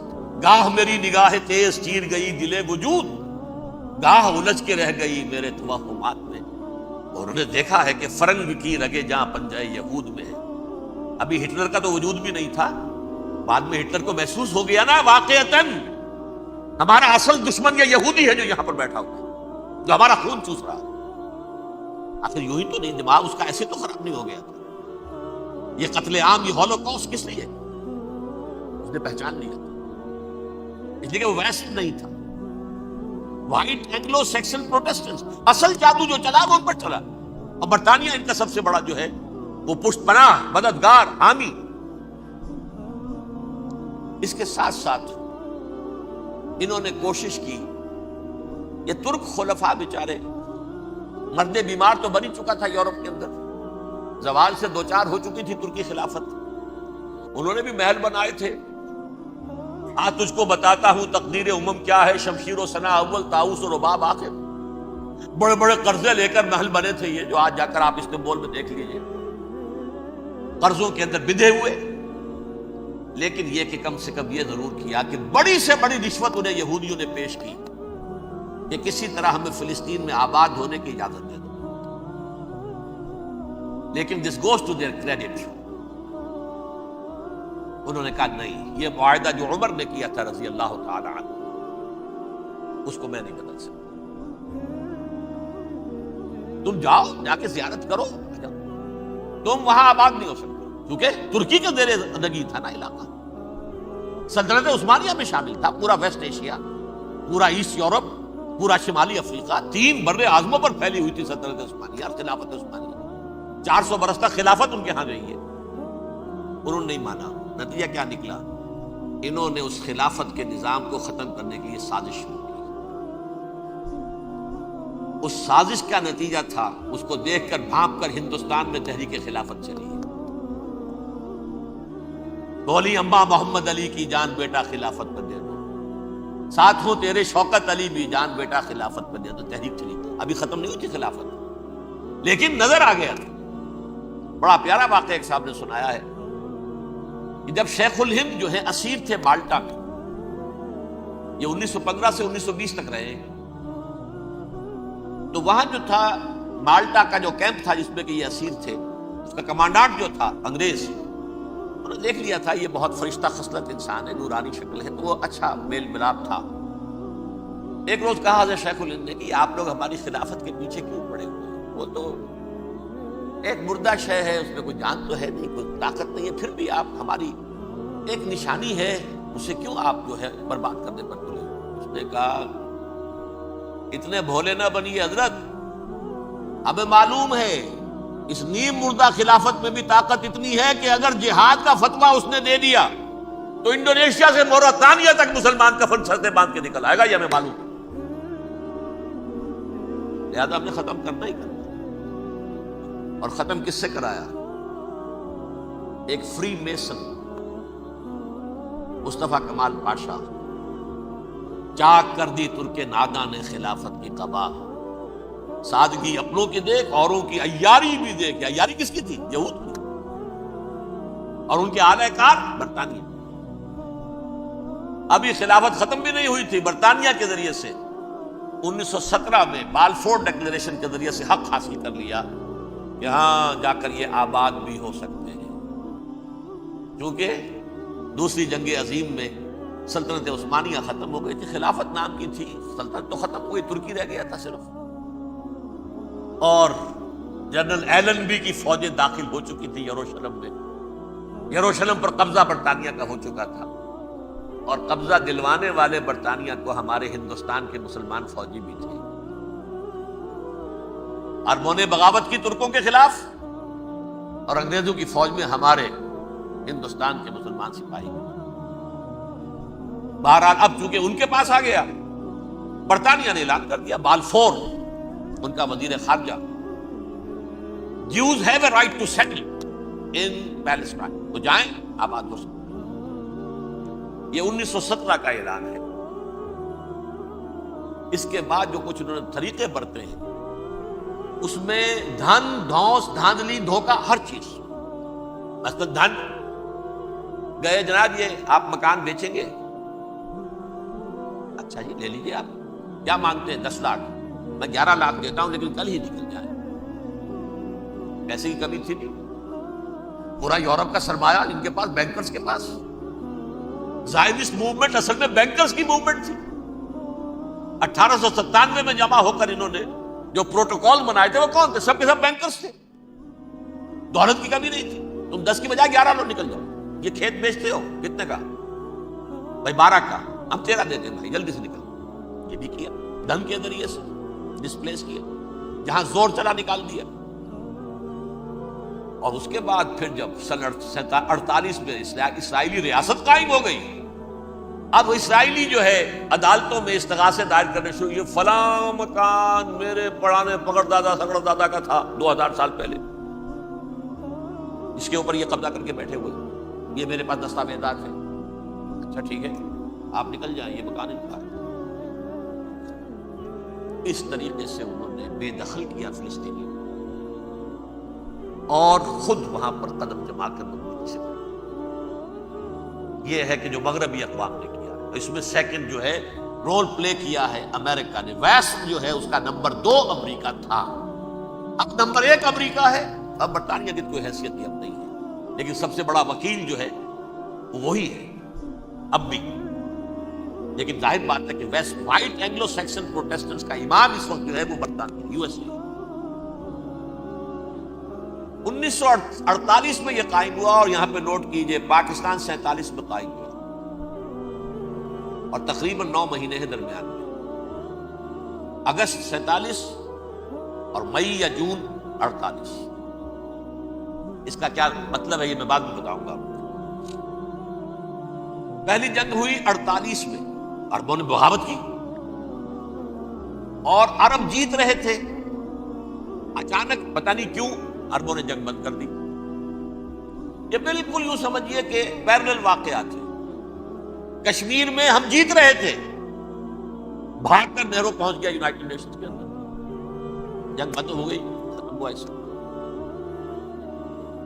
گاہ میری نگاہ تیز چیر گئی دل وجود، گاہ الجھ کے رہ گئی میرے توہمات میں. اور انہوں نے دیکھا ہے کہ فرنگ کی رگے جہاں پنجے یہود میں ہے. ابھی ہٹلر کا تو وجود بھی نہیں تھا، بعد میں ہٹلر کو محسوس ہو گیا نا واقعتاً ہمارا اصل دشمن یہ یہودی ہے جو یہاں پر بیٹھا ہوا ہے، جو ہمارا خون چوس رہا ہے. آخر یوں ہی تو نہیں، دماغ اس کا ایسے تو خراب نہیں ہو گیا تھا. یہ قتل عام، یہ ہولوکاسٹ کس لیے؟ اس نے پہچان لیا، اس لیے کہ وہ ویسٹ نہیں تھا. وائٹ اینگلو سیکسن پروٹیسٹنٹس، اصل جادو جو چلا وہ ان پر چلا. اور برطانیہ ان کا سب سے بڑا جو ہے وہ پشت پناہ، مددگار، حامی. اس کے ساتھ ساتھ انہوں نے کوشش کی، یہ ترک خلفاء بیچارے، مرد بیمار تو بن ہی چکا تھا یورپ کے اندر، زوال سے دوچار ہو چکی تھی ترکی خلافت. انہوں نے بھی محل بنائے تھے. آج تجھ کو بتاتا ہوں تقدیر امم کیا ہے، شمشیر و ثنا اول، طاؤس و رباب آخر. بڑے بڑے قرضے لے کر محل بنے تھے یہ، جو آج جا کر آپ استنبول میں دیکھ لیجئے، قرضوں کے اندر بندھے ہوئے. لیکن یہ کہ کم سے کم یہ ضرور کیا کہ بڑی سے بڑی رشوت انہیں یہودیوں نے پیش کی کہ کسی طرح ہمیں فلسطین میں آباد ہونے کی اجازت دے دو. لیکن this goes to their credit, انہوں نے کہا نہیں، یہ معاہدہ جو عمر نے کیا تھا رضی اللہ تعالی عنہ، اس کو میں نہیں بدل سکتا. تم جاؤ، جا کے زیارت کرو، تم وہاں آباد نہیں ہو سکتے. کیونکہ ترکی کا زیر نگی تھا نا علاقہ، سلطنت عثمانیہ میں شامل تھا، پورا ویسٹ ایشیا، پورا ایسٹ یورپ، پورا شمالی افریقہ، 3 بر اعظموں پر پھیلی ہوئی تھی سلطنت عثمانیہ اور خلافت عثمانیہ۔ 400 برس تک خلافت ان کے ہاں رہی ہے، انہوں نے نہیں مانا۔ نتیجہ کیا نکلا؟ انہوں نے اس خلافت کے نظام کو ختم کرنے کے لیے سازش شروع کی۔ اس سازش کا نتیجہ تھا، اس کو دیکھ کر بھانپ کر ہندوستان میں تحریک خلافت چلی ہے۔ بولی اماں محمد علی کی جان بیٹا خلافت پر دے دو، ساتھوں تیرے شوکت علی بھی جان بیٹا خلافت پر دے دو۔ تحریک چلی تھی، ابھی ختم نہیں ہوئی تھی خلافت، لیکن نظر آ گیا تھا۔ بڑا پیارا واقعہ ایک صاحب نے سنایا ہے کہ جب شیخ الہند جو ہے اسیر تھے مالٹا میں، یہ 1915 سے 1920 تک رہے، تو وہاں جو تھا مالٹا کا جو کیمپ تھا جس میں کہ یہ اسیر تھے، اس کا کمانڈانٹ جو تھا انگریز، انہوں نے دیکھ لیا تھا یہ بہت فرشتہ خصلت انسان ہے، نورانی شکل ہے، تو وہ اچھا میل ملاپ تھا۔ ایک روز کہا حضرت شیخ الہند نے کہ آپ لوگ ہماری خلافت کے پیچھے کیوں پڑے ہوئے ہیں؟ وہ تو ایک مردہ شے ہے، اس میں کوئی جان تو ہے نہیں، کوئی طاقت نہیں ہے، پھر بھی آپ ہماری ایک نشانی ہے، اسے کیوں آپ جو ہے برباد کرنے پر تلے؟ اس نے کہا اتنے بھولے نہ بنیے حضرت، ہمیں معلوم ہے اس نیم مردہ خلافت میں بھی طاقت اتنی ہے کہ اگر جہاد کا فتویٰ اس نے دے دیا تو انڈونیشیا سے موریتانیہ تک مسلمان کفن سر سے باندھ کے نکل آئے گا، یہ ہمیں معلوم ہے، لہذا ہم نے ختم کرنا ہی کرنا۔ اور ختم کس سے کرایا؟ ایک فری میسن مصطفیٰ کمال پاشا، چاک کر دی ترک ناداں نے خلافت کی قبا، سادگی اپنوں کی دیکھ اوروں کی عیاری بھی دیکھ۔ عیاری کس کی تھی؟ یہود کی، اور ان کے اعلی کار برطانیہ۔ ابھی خلافت ختم بھی نہیں ہوئی تھی، برطانیہ کے ذریعے سے 1917 میں بالفور ڈکلیریشن کے ذریعے سے حق حاصل کر لیا کہ ہاں جا کر یہ آباد بھی ہو سکتے ہیں، کیونکہ دوسری جنگ عظیم میں سلطنت عثمانیہ ختم ہو گئی تھی، خلافت نام کی تھی، سلطنت تو ختم ہو گئی، ترکی رہ گیا تھا صرف، اور جنرل ایلنبی کی فوجیں داخل ہو چکی تھی یروشلم میں، یروشلم پر قبضہ برطانیہ کا ہو چکا تھا، اور قبضہ دلوانے والے برطانیہ کو ہمارے ہندوستان کے مسلمان فوجی بھی تھے، اربوں نے بغاوت کی ترکوں کے خلاف، اور انگریزوں کی فوج میں ہمارے ہندوستان کے مسلمان سپاہی۔ بہرحال اب چونکہ ان کے پاس آ گیا، برطانیہ نے اعلان کر دیا، بالفور ان کا وزیر خارجہ، Jews have a right to settle in Palestine، وہ جائیں آباد ہو سکتے۔ یہ 1917 کا اعلان ہے۔ اس کے بعد جو کچھ انہوں نے طریقے برتے ہیں، اس میں دھن دھوس دھاندلی دھوکہ ہر چیز، مثلا دھن گئے جناب یہ آپ مکان بیچیں گے، اچھا جی لے لیجیے، آپ کیا مانگتے ہیں؟ 10 لاکھ، میں 11 لاکھ دیتا ہوں لیکن کل ہی نکل جائے۔ پیسے کی کمی تھی نہیں، پورا یورپ کا سرمایہ ان کے پاس، بینکرز کے پاس۔ زائنسٹ موومنٹ اصل میں بینکرز کی موومنٹ تھی۔ 1897 میں جمع ہو کر انہوں نے جو پروٹوکول بنائے تھے وہ کون تھے؟ سب کے سب بینکرز تھے، دولت کی کمی نہیں تھی۔ تم 10 کی بجائے 11 لو نکل جاؤ، یہ کھیت بیچتے ہو کتنے کا؟ بھائی 12 کا، ہم 13 دیتے ہیں بھائی، جلدی سے نکل۔ یہ بھی کیا، دھن کے ذریعے سے ڈسپلیس کیا، جہاں زور چلا نکال دیا۔ اور اس کے بعد پھر جب سن 48 میں اسرائیلی ریاست قائم ہو گئی، اب اسرائیلی جو ہے عدالتوں میں استغاثے دائر کرنے شروع، یہ فلاں مکان میرے پڑانے پکڑ دادا سکڑ دادا کا تھا 2000 سال پہلے، اس کے اوپر یہ قبضہ کر کے بیٹھے ہوئے، یہ میرے پاس دستاویزات ہیں، اچھا ٹھیک ہے آپ نکل جائیں، یہ مکان ان کا ہے۔ اس طریقے سے انہوں نے بے دخل کیا فلسطینیوں، اور خود وہاں پر قدم جما کر مضبوطی سے۔ یہ ہے کہ جو مغربی اقوام نے کیا، اس میں سیکنڈ جو ہے رول پلے کیا ہے امریکہ نے۔ ویسٹ جو ہے اس کا نمبر 2 امریکہ تھا، اب نمبر 1 امریکہ ہے۔ اب برطانیہ کی کوئی حیثیت اب نہیں ہے، لیکن سب سے بڑا وکیل جو ہے وہی ہے اب بھی۔ لیکن ظاہر بات ہے کہ west white Anglo Saxon Protestants کا امام اس وقت جو ہے وہ برطانیہ، USA۔ 1948 میں یہ قائم ہوا، اور یہاں پہ نوٹ کیجئے پاکستان 47 میں قائم ہوا، اور تقریباً 9 مہینے ہیں درمیان میں، اگست 47 اور مئی یا جون 48۔ اس کا کیا مطلب ہے یہ میں بعد میں بتاؤں گا۔ پہلی جنگ ہوئی 48 میں، عربوں نے بغاوت کی اور عرب جیت رہے تھے، اچانک پتہ نہیں کیوں عربوں نے جنگ بند کر دی۔ یہ بالکل یوں سمجھیے کہ پیرلل واقعات تھے۔ کشمیر میں ہم جیت رہے تھے، بھاگ کر نہرو پہنچ گیا یونائٹڈ نیشنز کے اندر، جنگ بند ہو گئی، ختم ہوا۔ اس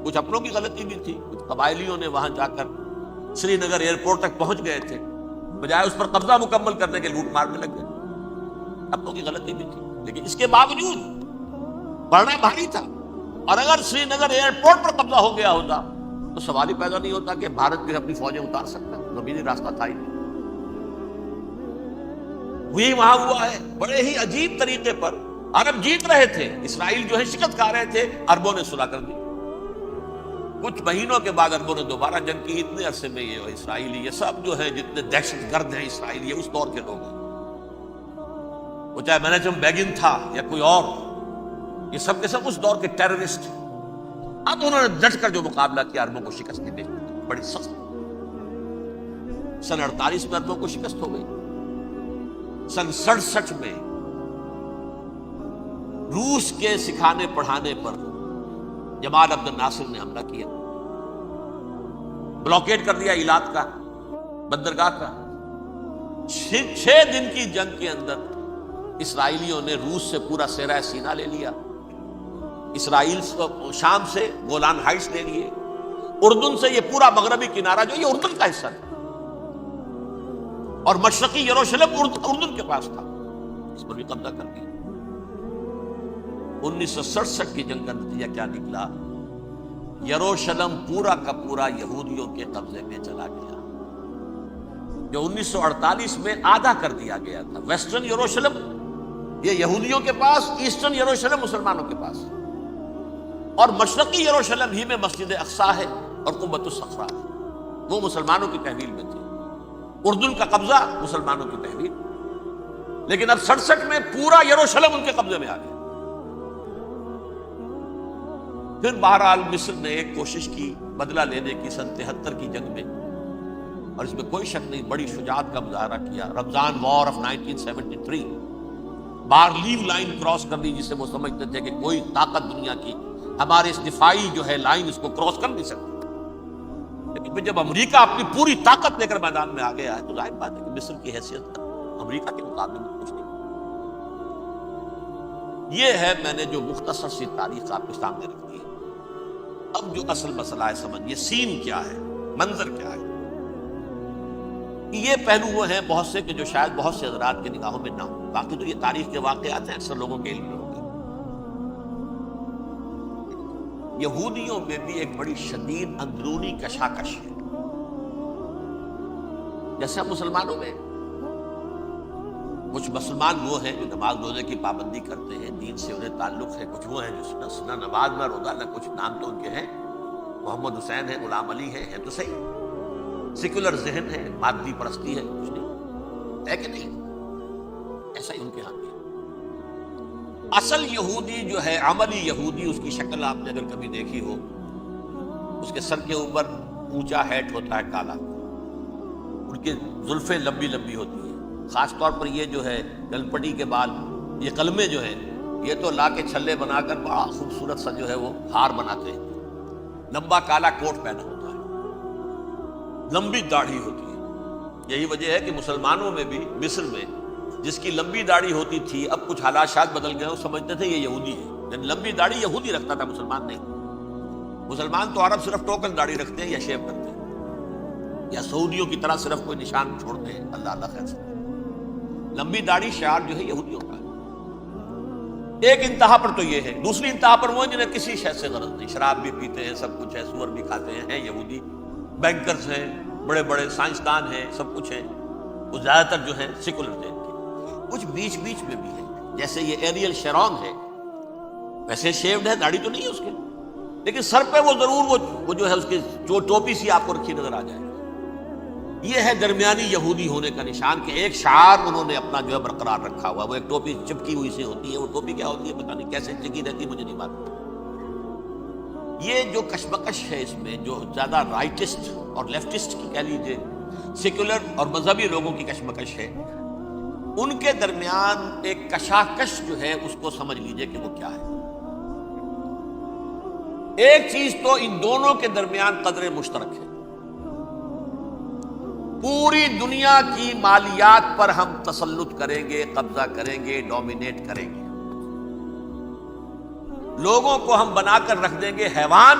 کچھ اپنوں کی غلطی بھی تھی، کچھ قبائلیوں نے وہاں جا کر سری نگر ایئرپورٹ تک پہنچ گئے تھے، بجائے اس پر قبضہ مکمل کرنے کے لوٹ مار میں لگ گئے، اپنوں کی غلطی بھی تھی، لیکن اس کے باوجود پڑنا بھاری تھا۔ اور اگر سری نگر ایئرپورٹ پر قبضہ ہو گیا ہوتا تو سوال ہی پیدا نہیں ہوتا کہ بھارت بھی اپنی فوجیں اتار سکتا، زمینی راستہ تھا ہی نہیں۔ وہی وہاں ہوا ہے، بڑے ہی عجیب طریقے پر عرب جیت رہے تھے، اسرائیل جو ہے شکست کھا رہے تھے، عربوں نے صلح کر دی۔ کچھ مہینوں کے بعد عربوں نے دوبارہ جنگ کی۔ اتنے عرصے میں یہ اسرائیلی، یہ سب جو ہے جتنے دہشت گرد ہیں اسرائیل، یہ اس دور کے لوگ ہیں، وہ چاہے مینیجم بیگن تھا یا کوئی اور، یہ سب کے سب اس دور کے ٹیررسٹ۔ اب انہوں نے ڈٹ کر جو مقابلہ کیا، عربوں کو شکست دی، بڑی سخت۔ سن 48 میں عربوں کو شکست ہو گئی۔ سن 67 میں روس کے سکھانے پڑھانے پر جمال عبد الناصر نے حملہ کیا، بلاکیٹ کر دیا ایلات کا، بندرگاہ کا۔ 6 دن کی جنگ کے اندر اسرائیلیوں نے روس سے پورا صحرا سینا لے لیا، اسرائیل شام سے گولان ہائٹس لے لیے، اردن سے یہ پورا مغربی کنارہ جو یہ اردن کا حصہ تھا، اور مشرقی یروشلم اردن کے پاس تھا، اس پر بھی قبضہ کر دیا۔ 1967 کی جنگ کا نتیجہ کیا نکلا؟ یروشلم پورا کا پورا یہودیوں کے قبضے میں چلا گیا، جو 1948 میں آدھا کر دیا گیا تھا۔ ویسٹرن یروشلم یہ یہودیوں کے پاس، ایسٹرن یروشلم مسلمانوں کے پاس، اور مشرقی یروشلم ہی میں مسجد اقصی ہے اور قبۃ الصخرہ ہے، وہ مسلمانوں کی تحویل میں تھی۔ اردن کا قبضہ مسلمانوں کی تحویل، لیکن اب 67 میں پورا یروشلم ان کے قبضے میں آ گیا۔ پھر بہرحال مصر نے ایک کوشش کی بدلہ لینے کی سن 73 کی جنگ میں، اور اس میں کوئی شک نہیں بڑی شجاعت کا مظاہرہ کیا۔ رمضان وار آف 1973 بارلیو لائن کراس کر دی، جسے وہ سمجھتے تھے کہ کوئی طاقت دنیا کی ہمارے اس دفاعی جو ہے لائن اس کو کراس کر نہیں سکتی۔ لیکن پھر جب امریکہ اپنی پوری طاقت لے کر میدان میں آ گیا ہے تو ظاہر بات ہے کہ مصر کی حیثیت امریکہ کے مقابلے میں کچھ نہیں۔ یہ ہے میں نے جو مختصر سی تاریخ آپ کے سامنے رکھ دی ہے۔ اب جو اصل مسئلہ ہے سمجھیے، سین کیا ہے، منظر کیا ہے۔ یہ پہلو وہ ہیں بہت سے کہ جو شاید بہت سے حضرات کے نگاہوں میں نہ ہو، باقی تو یہ تاریخ کے واقعات ہیں، اکثر لوگوں کے علم میں ہوتے ہیں۔ یہودیوں میں بھی ایک بڑی شدید اندرونی کشاکش ہے، جیسے ہم مسلمانوں میں کچھ مسلمان وہ ہیں جو نماز روزے کی پابندی کرتے ہیں، دین سے انہیں تعلق ہے، کچھ وہ ہیں جو نہ نماز نہ روزہ نہ کچھ، نام تو ان کے ہیں، محمد حسین ہے، غلام علی ہے تو صحیح، سیکولر ذہن ہے، مادی پرستی ہے، کچھ نہیں ہے کہ نہیں، ایسا ہی ان کے ہاں بھی۔ اصل یہودی جو ہے، عملی یہودی، اس کی شکل آپ نے اگر کبھی دیکھی ہو، اس کے سر کے اوپر اونچا ہیٹ ہوتا ہے کالا، ان کی زلفیں لمبی لمبی ہوتی ہیں، خاص طور پر یہ جو ہے گلپٹی کے بال، یہ قلمے جو ہیں، یہ تو لا کے چھلے بنا کر بڑا خوبصورت سا جو ہے وہ ہار بناتے ہیں، لمبا کالا کوٹ پہنا ہوتا ہے، لمبی داڑھی ہوتی ہے۔ یہی وجہ ہے کہ مسلمانوں میں بھی مصر میں جس کی لمبی داڑھی ہوتی تھی، اب کچھ حالات شاید بدل گئے، وہ سمجھتے تھے یہ یہودی ہے، یعنی لمبی داڑھی یہودی رکھتا تھا، مسلمان نہیں۔ مسلمان تو عرب صرف ٹوکن داڑھی رکھتے ہیں یا شیو کرتے ہیں، یا سعودیوں کی طرح صرف کوئی نشان چھوڑتے ہیں، اللہ اللہ خیر سے۔ لمبی داڑھی شعار جو ہے یہودیوں کا ہے۔ ایک انتہا پر تو یہ ہے، دوسری انتہا پر وہ جنہیں کسی شے سے غرض نہیں، شراب بھی پیتے ہیں، سب کچھ ہے، سور بھی کھاتے ہیں یہودی، بینکرز ہیں، بڑے بڑے سائنسدان ہیں، سب کچھ ہیں، وہ زیادہ تر جو ہیں سیکولر تھے۔ کچھ بیچ بیچ میں بھی ہے، جیسے یہ ایریل شیرون ہے، ویسے شیوڈ ہے، داڑھی تو نہیں ہے اس کے، لیکن سر پہ وہ ضرور وہ جو ہے اس کی جو ٹوپی سی آپ کو رکھی نظر آ جائے. یہ ہے درمیانی یہودی ہونے کا نشان کہ ایک شعار انہوں نے اپنا جو ہے برقرار رکھا ہوا. وہ ایک ٹوپی چپکی ہوئی سے ہوتی ہے. وہ ٹوپی کیا ہوتی ہے پتہ نہیں, کیسے چکی رہتی ہے مجھے نہیں معلوم. یہ جو کشمکش ہے اس میں, جو زیادہ رائٹسٹ اور لیفٹسٹ کی کہہ لیجیے سیکولر اور مذہبی لوگوں کی کشمکش ہے, ان کے درمیان ایک کشاکش جو ہے اس کو سمجھ لیجیے کہ وہ کیا ہے. ایک چیز تو ان دونوں کے درمیان قدر مشترک ہے. پوری دنیا کی مالیات پر ہم تسلط کریں گے, قبضہ کریں گے, ڈومینیٹ کریں گے. لوگوں کو ہم بنا کر رکھ دیں گے حیوان.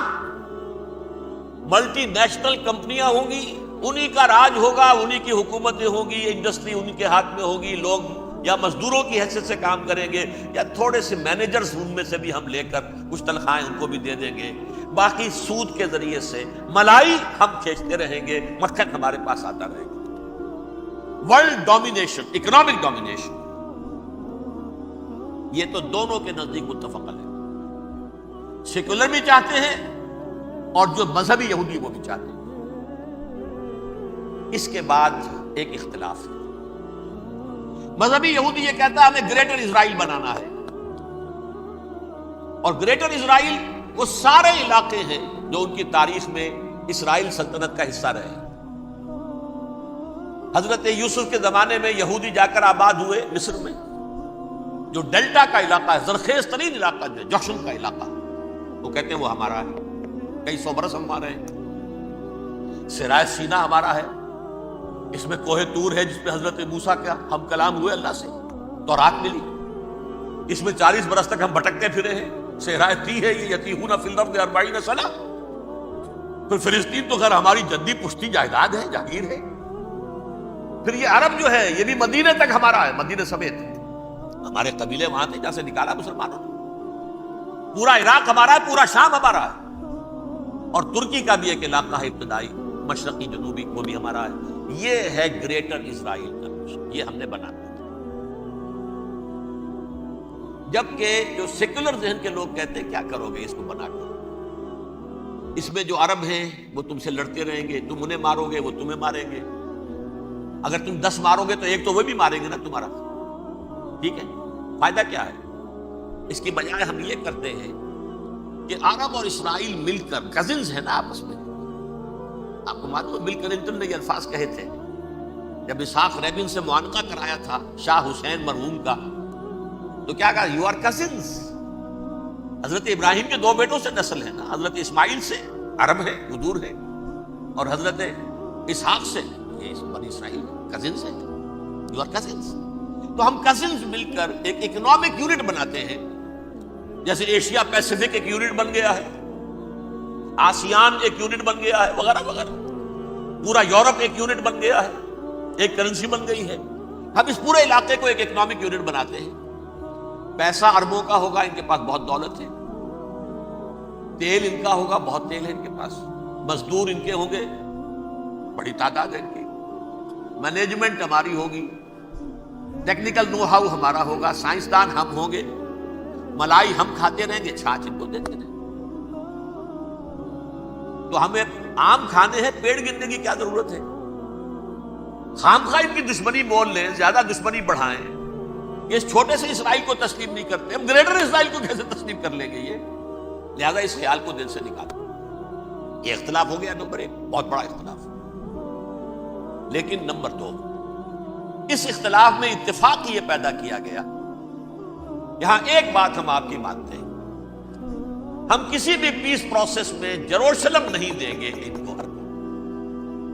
ملٹی نیشنل کمپنیاں ہوں گی, انہی کا راج ہوگا, انہی کی حکومتیں ہوں گی, انڈسٹری انہی کے ہاتھ میں ہوگی. لوگ یا مزدوروں کی حیثیت سے کام کریں گے یا تھوڑے سے مینیجرز ان میں سے بھی ہم لے کر کچھ تنخواہیں ان کو بھی دے دیں گے. باقی سود کے ذریعے سے ملائی ہم کھینچتے رہیں گے, مکھن ہمارے پاس آتا رہے گا. ورلڈ ڈومینیشن, اکنامک ڈومینیشن, یہ تو دونوں کے نزدیک متفق ہے. سیکولر بھی چاہتے ہیں اور جو مذہبی یہودی وہ بھی چاہتے ہیں. اس کے بعد ایک اختلاف ہے. مذہبی یہودی یہ کہتا ہے ہمیں گریٹر اسرائیل بنانا ہے, اور گریٹر اسرائیل وہ سارے علاقے ہیں جو ان کی تاریخ میں اسرائیل سلطنت کا حصہ رہے. حضرت یوسف کے زمانے میں یہودی جا کر آباد ہوئے مصر میں. جو ڈیلٹا کا علاقہ ہے, زرخیز ترین علاقہ جو ہے, جوشن کا علاقہ, وہ کہتے ہیں وہ ہمارا ہے. کئی سو برس ہمارے ہیں. سرائے سینا ہمارا ہے. اس میں کوہ طور ہے جس پہ حضرت موسیٰ کا ہم کلام ہوئے اللہ سے, تورات ملی. اس میں 40 برس تک ہم بھٹکتے پھرے ہیں. صحرائے تی ہے یہ, یتیہون فی الارض 40 سنہ. پھر فلسطین تو خیر ہماری جدی پشتی جائیداد ہے, جاگیر ہے. پھر یہ عرب جو ہے یہ بھی مدینے تک ہمارا ہے, مدینے سمیت. ہمارے قبیلے وہاں تھے جہاں سے نکالا مسلمانوں نے. پورا عراق ہمارا ہے, پورا شام ہمارا ہے, اور ترکی کا بھی ایک علاقہ ہے ابتدائی مشرقی جنوبی, وہ بھی ہمارا ہے. یہ ہے گریٹر اسرائیل کا, یہ ہم نے بنانا. جبکہ جو سیکولر ذہن کے لوگ کہتے ہیں کیا کرو گے اس کو بنا کر, اس میں جو عرب ہیں وہ تم سے لڑتے رہیں گے, تم انہیں مارو گے وہ تمہیں ماریں گے. اگر تم 10 مارو گے تو ایک تو وہ بھی ماریں گے نا تمہارا. ٹھیک ہے, فائدہ کیا ہے؟ اس کی بجائے ہم یہ کرتے ہیں کہ عرب اور اسرائیل مل کر, کزنز ہیں نا آپس میں. آپ کو معلوم ہے بل کلنٹن نے یہ الفاظ کہے تھے جب اسحاق ریبن سے معانقہ کرایا تھا شاہ حسین مرحوم کا, تو کیا کہا؟ You are cousins. حضرت ابراہیم کے 2 بیٹوں سے نسل ہے نا, حضرت اسماعیل سے عرب ہے, وہ دور ہے, اور حضرت اسحاق سے یہ بنی اسرائیل کزنز ہے. You are cousins. تو ہم کزنز مل کر ایک اکنامک یونٹ بناتے ہیں. جیسے ایشیا پیسیفک ایک یونٹ بن گیا ہے, آسیان ایک یونٹ بن گیا ہے, وغیرہ وغیرہ. پورا یورپ ایک یونٹ بن گیا ہے, ایک کرنسی بن گئی ہے. ہم اس پورے علاقے کو ایک اکنامک یونٹ بناتے ہیں. پیسہ عربوں کا ہوگا, ان کے پاس بہت دولت ہے. تیل ان کا ہوگا, بہت تیل ہے ان کے پاس. مزدور ان کے ہوں گے, بڑی تعداد ہے ان کی. مینجمنٹ ہماری ہوگی, ٹیکنیکل نو ہاؤ ہمارا ہوگا, سائنسدان ہم ہوں گے. ملائی ہم کھاتے رہیں گے, چھاچھ ان کو دیتے رہیں گے. تو ہمیں آم کھانے ہیں, پیڑ گننے کی کیا ضرورت ہے؟ خامخواہ ان کی دشمنی مول لیں, زیادہ دشمنی بڑھائیں. یہ اس چھوٹے سے اسرائیل کو تسلیم نہیں کرتے, ہم گریٹر اسرائیل کو کیسے تسلیم کر لیں گے یہ؟ لہذا اس خیال کو دل سے نکالو. یہ اختلاف ہو گیا نمبر 1, بہت بڑا اختلاف. لیکن نمبر 2, اس اختلاف میں اتفاق یہ پیدا کیا گیا. یہاں ایک بات ہم آپ کی مانتے ہیں, ہم کسی بھی پیس پروسیس میں یروشلم نہیں دیں گے ان کو.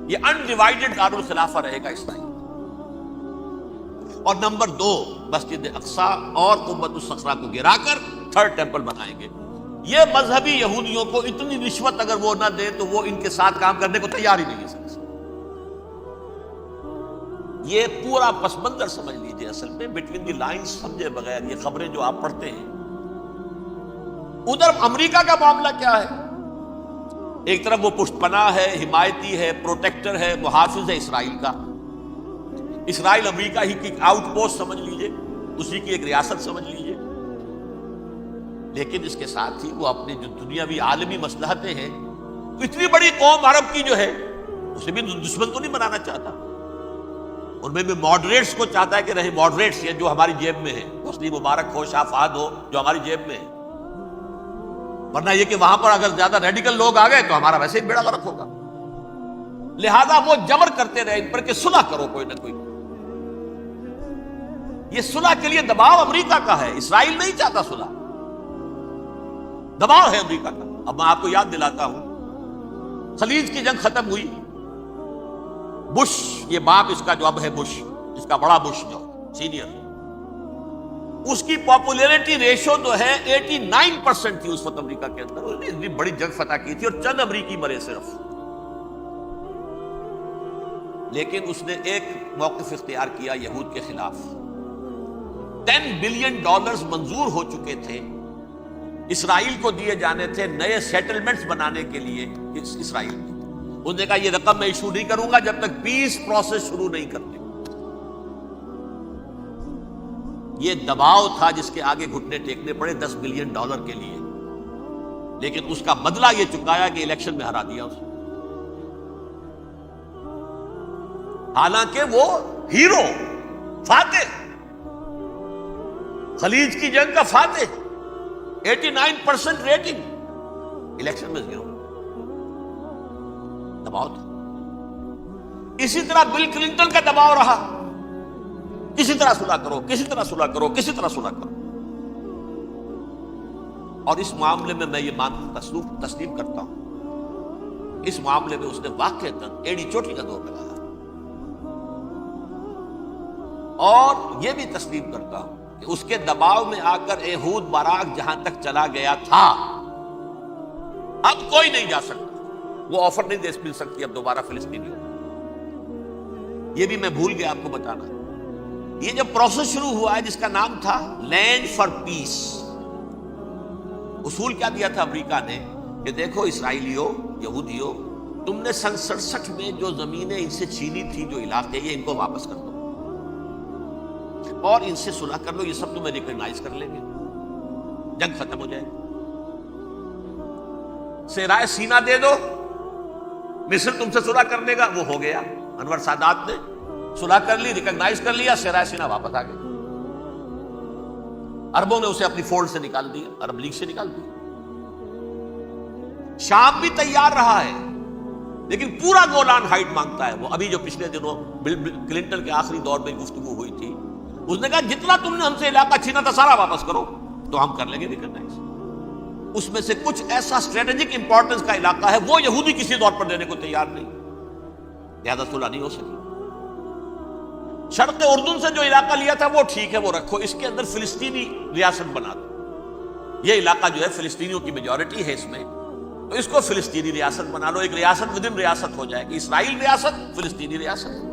یہ انڈیوائیڈڈ دارالخلافہ رہے گا اسرائیل. اور نمبر 2, مسجد اقصیٰ اور قبۃ الصخرہ کو گرا کر 3rd ٹیمپل بنائیں گے. یہ مذہبی یہودیوں کو اتنی رشوت اگر وہ نہ دیں تو وہ ان کے ساتھ کام کرنے کو تیار ہی نہیں ہے. یہ پورا پس منظر سمجھ لیجئے. اصل میں بٹوین دی لائنز سمجھے بغیر یہ خبریں جو آپ پڑھتے ہیں. ادھر امریکہ کا معاملہ کیا ہے؟ ایک طرف وہ پشت پناہ ہے, حمایتی ہے, پروٹیکٹر ہے, محافظ ہے اسرائیل کا. اسرائیل امریکہ ہی کی آؤٹ پوسٹ سمجھ لیجئے, اسی کی ایک ریاست سمجھ لیجئے. لیکن اس کے ساتھ ہی وہ اپنی جو دنیاوی عالمی مصلحتیں ہیں، اتنی بڑی قوم عرب کی جو ہے اسے بھی دشمن تو نہیں بنانا چاہتا، ان میں بھی ماڈریٹس کو چاہتا ہے کہ رہے ماڈریٹس یہ جو ہماری جیب میں ہے، حسنی مبارک ہو، شاہ فہد ہو، جو ہماری جیب میں ہے، ورنہ یہ کہ وہاں پر اگر زیادہ ریڈیکل لوگ آ گئے تو ہمارا ویسے ہی بیڑا غرق ہوگا۔ لہذا وہ جبر کرتے رہے ان پر کہ صلح کرو کوئی نہ کوئی۔ یہ صلح کے لیے دباؤ امریکہ کا ہے، اسرائیل نہیں چاہتا صلح، دباؤ ہے امریکہ کا۔ اب میں آپ کو یاد دلاتا ہوں، خلیج کی جنگ ختم ہوئی، بش یہ باپ اس کا جو اب ہے بش، اس کا بڑا بش جو سینئر، اس کی پاپولیرٹی ریشو جو ہے 89% تھی اس وقت امریکہ کے اندر۔ اس نے اتنی بڑی جنگ فتح کی تھی اور چند امریکی مرے صرف، لیکن اس نے ایک موقف اختیار کیا یہود کے خلاف۔ $10 بلین منظور ہو چکے تھے، اسرائیل کو دیے جانے تھے نئے سیٹلمنٹس بنانے کے لیے اسرائیل میں۔ انہوں نے کہا یہ رقم میں ایشو نہیں کروں گا جب تک پیس پروسیس شروع نہیں کرتے۔ یہ دباؤ تھا جس کے آگے گھٹنے ٹیکنے پڑے $10 بلین کے لیے، لیکن اس کا بدلہ یہ چکایا کہ الیکشن میں ہرا دیا اسے۔ حالانکہ وہ ہیرو، فاتح، خلیج کی جنگ کا فاتح، 89% ریٹنگ، الیکشن میں زیرو، دباؤ تھا۔ اسی طرح بل کلنٹن کا دباؤ رہا، کسی طرح صلح کرو، کسی طرح صلح کرو، کسی طرح صلح کرو۔ اور اس معاملے میں میں یہ تسلیم کرتا ہوں، اس معاملے میں اس نے واقعتاً ایڑی چوٹی کا دور لگایا، اور یہ بھی تسلیم کرتا ہوں کہ اس کے دباؤ میں آ کر ایہود باراک جہاں تک چلا گیا تھا، اب کوئی نہیں جا سکتا، وہ آفر نہیں دے مل سکتی اب دوبارہ فلسطینیوں کو۔ یہ بھی میں بھول گیا آپ کو بتانا، یہ جب پروسیس شروع ہوا ہے جس کا نام تھا لینڈ فار پیس، اصول کیا دیا تھا امریکہ نے کہ دیکھو اسرائیلیوں، یہودیوں، تم نے سن 67 میں جو زمینیں ان سے چھینی تھی، جو علاقے، یہ ان کو واپس کر دو اور ان سے صلح کر لو، یہ سب تمہیں ریکگنائز کر لیں گے، جنگ ختم ہو جائے گی۔ صحرائے سینا دے دو، مصر تم سے صلح کر لے گا، وہ ہو گیا۔ انور سادات نے صلح کر لی، ریکگنائز کر لیا، صحرائے سینا واپس آ گئے۔ عربوں نے اسے اپنی فولڈ سے نکال دیا، عرب لیگ سے نکال دیا۔ شام بھی تیار رہا ہے، لیکن پورا گولان ہائٹ مانگتا ہے وہ۔ ابھی جو پچھلے دنوں بل کلنٹن کے آخری دور میں گفتگو ہوئی تھی، اس نے کہا جتنا تم نے ہم سے علاقہ چھینا تھا سارا واپس کرو تو ہم کر لیں گے ریکگنائز۔ اس میں سے کچھ ایسا اسٹریٹجک امپورٹنس کا علاقہ ہے وہ یہودی کسی طور پر دینے کو تیار نہیں، لہذا صلح نہیں ہو سکی۔ شرق اردن سے جو علاقہ لیا تھا وہ ٹھیک ہے، وہ رکھو، اس کے اندر فلسطینی ریاست بنا دو۔ یہ علاقہ جو ہے فلسطینیوں کی میجورٹی ہے اس میں، تو اس کو فلسطینی ریاست بنا لو، ایک ریاست ودن ریاست ہو جائے گی، اسرائیل ریاست، فلسطینی ریاست۔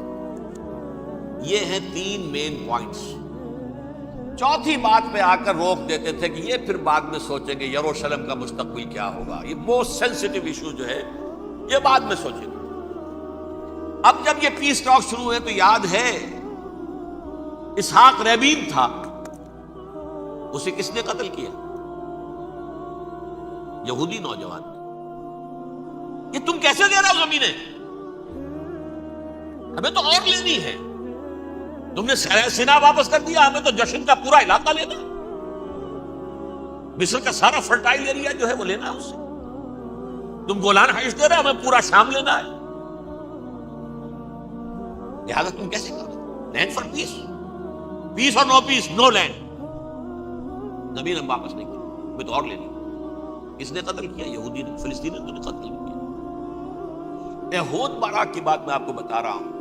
یہ ہیں 3 مین پوائنٹس۔ چوتھی بات پہ آ کر روک دیتے تھے کہ یہ پھر بعد میں سوچیں گے یروشلم کا مستقبل کیا ہوگا، یہ موسٹ سینسٹیو ایشو جو ہے یہ بعد میں سوچیں گے۔ اب جب یہ پیس ٹاک شروع ہوئے تو یاد ہے اسحاق ریبین تھا، اسے کس نے قتل کیا؟ یہودی نوجوان نے۔ یہ تم کیسے دے رہے ہو زمینیں؟ ہمیں تو اور لینی ہے، تم نے سینا واپس کر دیا، ہمیں تو جشن کا پورا علاقہ لینا، مصر کا سارا فرٹائل ایریا جو ہے وہ لینا ہے اس سے۔ تم گولان ہائٹس دے رہے، ہمیں پورا شام لینا ہے، لہذا تم کیسے کر رہے؟ لینڈ فار پیس، پیس اور نو پیس، نو لینڈ، زمین ہم واپس نہیں کریں، ہمیں تو اور لینی۔ کس نے قتل کیا؟ یہودی نے، فلسطینی نے قتل کیا۔ یہود باراک کی بات میں آپ کو بتا رہا ہوں،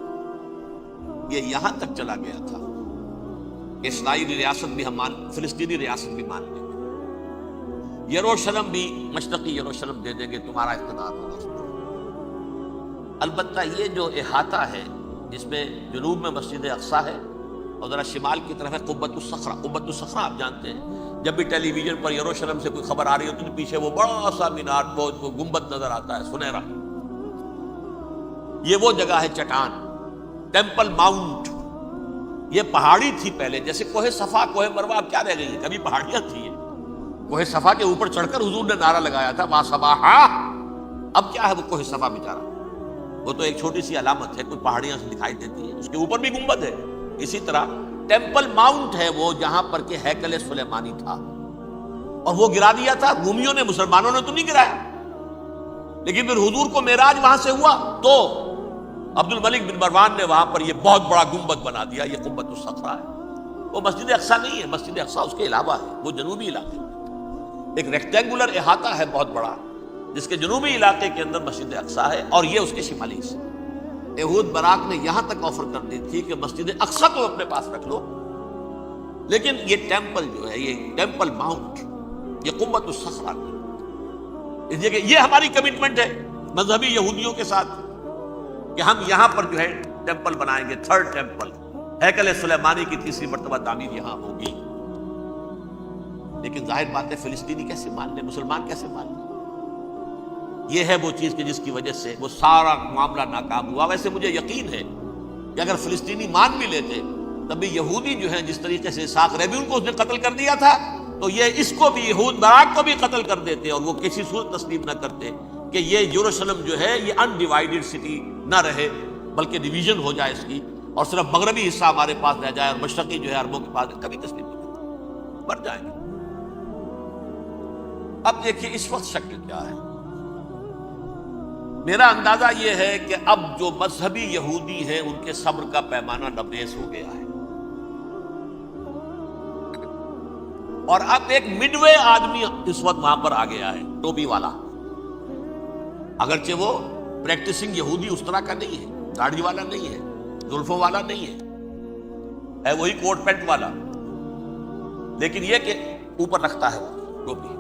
یہ یہاں تک چلا گیا تھا کہ اسرائیلی ریاست بھی ہم فلسطینی ریاست بھی مان لیں گے، یروشلم بھی، مشرقی یروشلم دے دیں گے، تمہارا اقتدار ہوگا اس پر۔ البتہ یہ جو احاطہ ہے جس میں جنوب میں مسجد اقصیٰ ہے اور ذرا شمال کی طرف ہے قبۃ الصخرہ۔ قبۃ الصخرہ آپ جانتے ہیں، جب بھی ٹیلی ویژن پر یروشلم سے کوئی خبر آ رہی ہوتی ہے پیچھے وہ بڑا سا مینار، بہت گنبد نظر آتا ہے سنہرا۔ یہ وہ جگہ ہے چٹان، ٹیمپل ماؤنٹ۔ یہ پہاڑی تھی پہلے، جیسے کوہ صفا، کوہ مروہ اب کیا رہ گئی ہے، کبھی پہاڑیاں تھی، کوہ صفا کے اوپر چڑھ کر حضور نے نعرہ لگایا تھا ما صباحا. اب کیا ہے وہ کوہ صفا بیچارہ؟ وہ تو ایک چھوٹی سی علامت ہے، کوئی پہاڑیاں سے دکھائی دیتی ہیں، اس کے اوپر بھی گنبد ہے. اسی طرح ٹیمپل ماؤنٹ ہے وہ جہاں پر کہ ہیکل سلیمانی تھا، اور وہ گرا دیا تھا رومیوں نے، مسلمانوں نے تو نہیں گرایا. لیکن پھر حضور کو معراج وہاں سے ہوا تو عبد الملک بن مروان نے وہاں پر یہ بہت بڑا گنبد بنا دیا. یہ قبۃ الصخرہ ہے. وہ مسجد اقصیٰ نہیں ہے، مسجد اقصیٰ اس کے علاوہ ہے، وہ جنوبی علاقے میں ایک ریکٹینگولر احاطہ ہے بہت بڑا، جس کے جنوبی علاقے کے اندر مسجد اقصیٰ ہے، اور یہ اس کے شمالی حصے. یہود براق نے یہاں تک آفر کر دی تھی کہ مسجد اقصیٰ تو اپنے پاس رکھ لو، لیکن یہ ٹیمپل جو ہے، یہ ٹیمپل ماؤنٹ، یہ قبۃ الصخرہ، یہ ہماری کمٹمنٹ ہے مذہبی یہودیوں کے ساتھ کہ ہم یہاں پر جو ہے ٹیمپل بنائیں گے. تھرڈ ٹیمپل، ہیکل سلیمانی کی تیسری مرتبہ تعمیر یہاں ہوگی. لیکن ظاہر بات ہے فلسطینی کیسے مان لیں، مسلمان کیسے مان لیں؟ یہ ہے وہ چیز کہ جس کی وجہ سے وہ سارا معاملہ ناکام ہوا. ویسے مجھے یقین ہے کہ اگر فلسطینی مان بھی لیتے تب بھی یہودی جو ہیں جس طریقے سے اسحاق ریبیون کو اس نے قتل کر دیا تھا، تو یہ اس کو بھی، یہود براق کو بھی قتل کر دیتے، اور وہ کسی صورت تسلیم نہ کرتے کہ یہ یروشلم جو ہے یہ انڈیوائیڈڈ سٹی نہ رہے، بلکہ ڈویژن ہو جائے اس کی، اور صرف مغربی حصہ ہمارے پاس رہ جائے اور مشرقی جو ہے عربوں کے پاس. کبھی تسلیم نہیں کرتے، مر جائیں گے. اب دیکھیے اس وقت شکل کیا ہے. میرا اندازہ یہ ہے کہ اب جو مذہبی یہودی ہیں ان کے صبر کا پیمانہ لبریز ہو گیا ہے، اور اب ایک مڈ وے آدمی اس وقت وہاں پر آ گیا ہے، ٹوپی والا. اگرچہ وہ پریکٹسنگ یہودی اس طرح کا نہیں ہے، داڑھی والا نہیں ہے، زلفوں والا نہیں ہے وہی کوٹ پینٹ والا، لیکن یہ کہ اوپر رکھتا ہے وہ ٹوپی.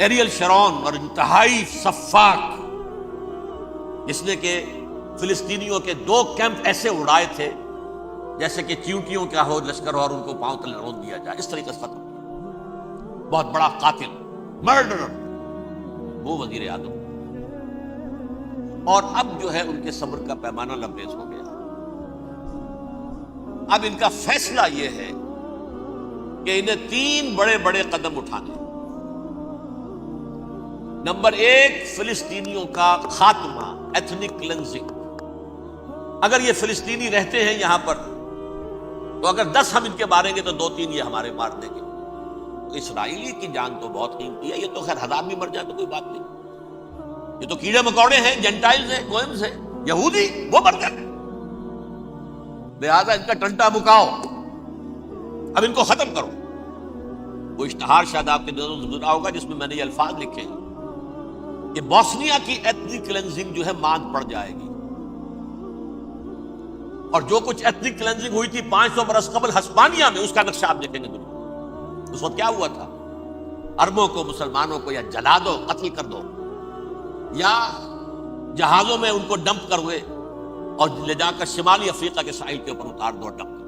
ایریل شرون اور انتہائی سفاک، جس نے کہ فلسطینیوں کے 2 کیمپ ایسے اڑائے تھے جیسے کہ چیونٹیوں کا ہو لشکر ہو اور ان کو پاؤں تلے رون دیا جائے، اس طریقے سے ختم کیا. بہت بڑا قاتل، مرڈرر، وہ وزیر اعظم. اور اب جو ہے ان کے صبر کا پیمانہ لبریز ہو گیا. اب ان کا فیصلہ یہ ہے کہ انہیں 3 بڑے بڑے قدم اٹھانے. نمبر 1، فلسطینیوں کا خاتمہ، ایتھنک کلینزنگ. اگر یہ فلسطینی رہتے ہیں یہاں پر تو اگر 10 ہم ان کے ماریں گے تو 2-3 یہ ہمارے مار دیں گے. تو اسرائیلی کی جان تو بہت قیمتی ہے، یہ تو خیر 1000 بھی مر جائے تو کوئی بات نہیں، یہ تو کیڑے مکوڑے ہیں، جینٹائلز ہیں، گوئمز ہیں. یہودی وہ مر جائے، لہذا ان کا ٹنٹا مکاؤ، اب ان کو ختم کرو. وہ اشتہار شاید آپ کے نظروں سے گزرا ہوگا جس میں میں نے یہ الفاظ لکھے ہیں کہ بوسنیا کی ایتھنک کلینزنگ جو ہے ماند پڑ جائے گی. اور جو کچھ ایتھنک کلینزنگ ہوئی تھی 500 برس قبل ہسپانیہ میں، اس کا نقشہ آپ دیکھیں گے دنیا. اس وقت کیا ہوا تھا؟ عربوں کو، مسلمانوں کو یا جلا دو، قتل کر دو، یا جہازوں میں ان کو ڈمپ کر ہوئے اور لے جا کر شمالی افریقہ کے ساحل کے اوپر اتار دو، ڈمپ کر.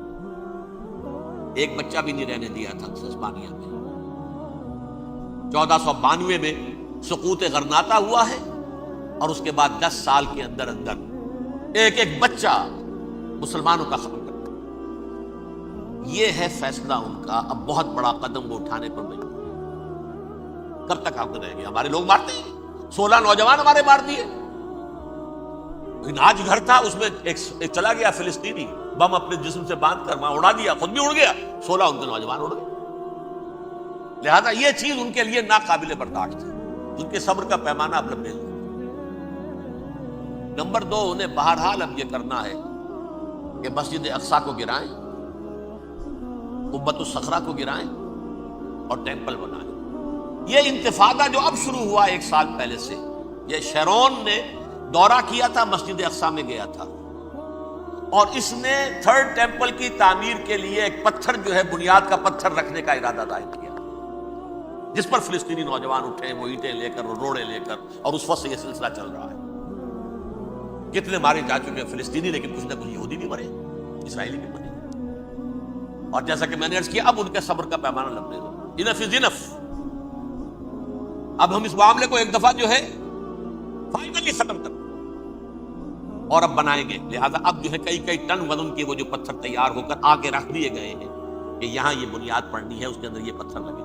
ایک بچہ بھی نہیں رہنے دیا تھا ہسپانیہ میں. 1492 میں سقوط غرناطہ ہوا ہے، اور اس کے بعد 10 سال کے اندر اندر ایک بچہ مسلمانوں کا ختم کرتا. یہ ہے فیصلہ ان کا. اب بہت بڑا قدم وہ اٹھانے پر مجبور. کب تک ہم رہیں گے؟ ہمارے لوگ مارتے ہیں، 16 نوجوان ہمارے مار دیے. آج گھر تھا، اس میں ایک چلا گیا فلسطینی، بم اپنے جسم سے باندھ کر وہاں اڑا دیا، خود بھی اڑ گیا، 16 ان کے نوجوان اڑ گئے. لہذا یہ چیز ان کے لیے ناقابل برداشت ہے. ان کے صبر کا پیمانہ اب لبریز ہو. نمبر 2، انہیں بہرحال اب یہ کرنا ہے کہ مسجد اقصیٰ کو گرائیں، قبۃ الصخرہ کو گرائیں اور ٹیمپل بنائیں. یہ انتفاضہ جو اب شروع ہوا 1 سال پہلے سے، یہ شیرون نے دورہ کیا تھا، مسجد اقصیٰ میں گیا تھا، اور اس نے 3rd ٹیمپل کی تعمیر کے لیے ایک پتھر جو ہے بنیاد کا پتھر رکھنے کا ارادہ ظاہر کیا، جس پر فلسطینی نوجوان اٹھے، وہ اینٹیں لے کر، وہ روڑے لے کر، اور اس وقت سے یہ سلسلہ چل رہا ہے. کتنے مارے جا چکے ہیں فلسطینی، لیکن کچھ نہ کچھ یہودی بھی مرے، اسرائیلی بھی مرے. اور جیسا کہ میں نے عرض کیا، اب ان کے صبر کا پیمانہ لبریز ہو. انف از انف. اب ہم اس معاملے کو ایک دفعہ جو ہے فائنلی ختم کر اور اب بنائیں گے. لہذا اب جو ہے کئی ٹن وزن کے وہ جو پتھر تیار ہو کر آگے رکھ دیے گئے ہیں کہ یہاں یہ بنیاد پڑنی ہے، اس کے اندر یہ پتھر لگے.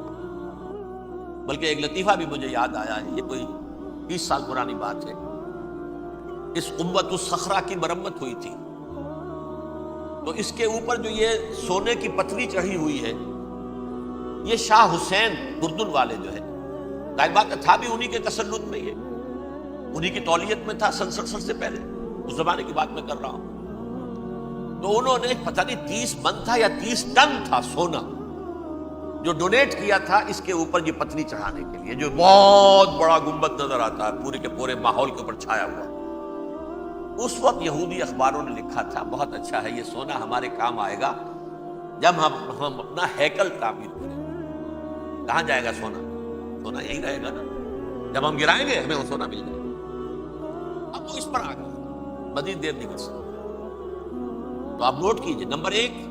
بلکہ ایک لطیفہ بھی مجھے یاد آیا ہے، یہ کوئی 20 سال پرانی بات ہے۔ اس قبۃ الصخرہ کی مرمت ہوئی تھی، تو اس کے اوپر جو یہ سونے کی پتھری چڑھی ہوئی ہے، یہ شاہ حسین اردن والے جو ہے، ظاہر بات ہے تھا بھی انہی کے تسلط میں، یہ انہی کی تولیت میں تھا سن 67 سے پہلے، اس زمانے کی بات میں کر رہا ہوں۔ تو انہوں نے پتہ نہیں 30 من تھا یا 30 ٹن تھا سونا جو ڈونیٹ کیا تھا اس کے اوپر یہ پتھری چڑھانے کے لیے، جو بہت بڑا گنبد نظر آتا ہے پورے کے پورے ماحول کے اوپر چھایا ہوا۔ اس وقت یہودی اخباروں نے لکھا تھا بہت اچھا ہے، یہ سونا ہمارے کام آئے گا جب ہم اپنا ہیکل تعمیر کریں۔ کہاں جائے گا سونا؟ سونا یہی رہے گا نا، جب ہم گرائیں گے ہمیں وہ سونا مل جائے گا۔ اب وہ اس پر آ گئے، مزید دیر نہیں کر سکتے۔ تو آپ نوٹ کیجئے، number 1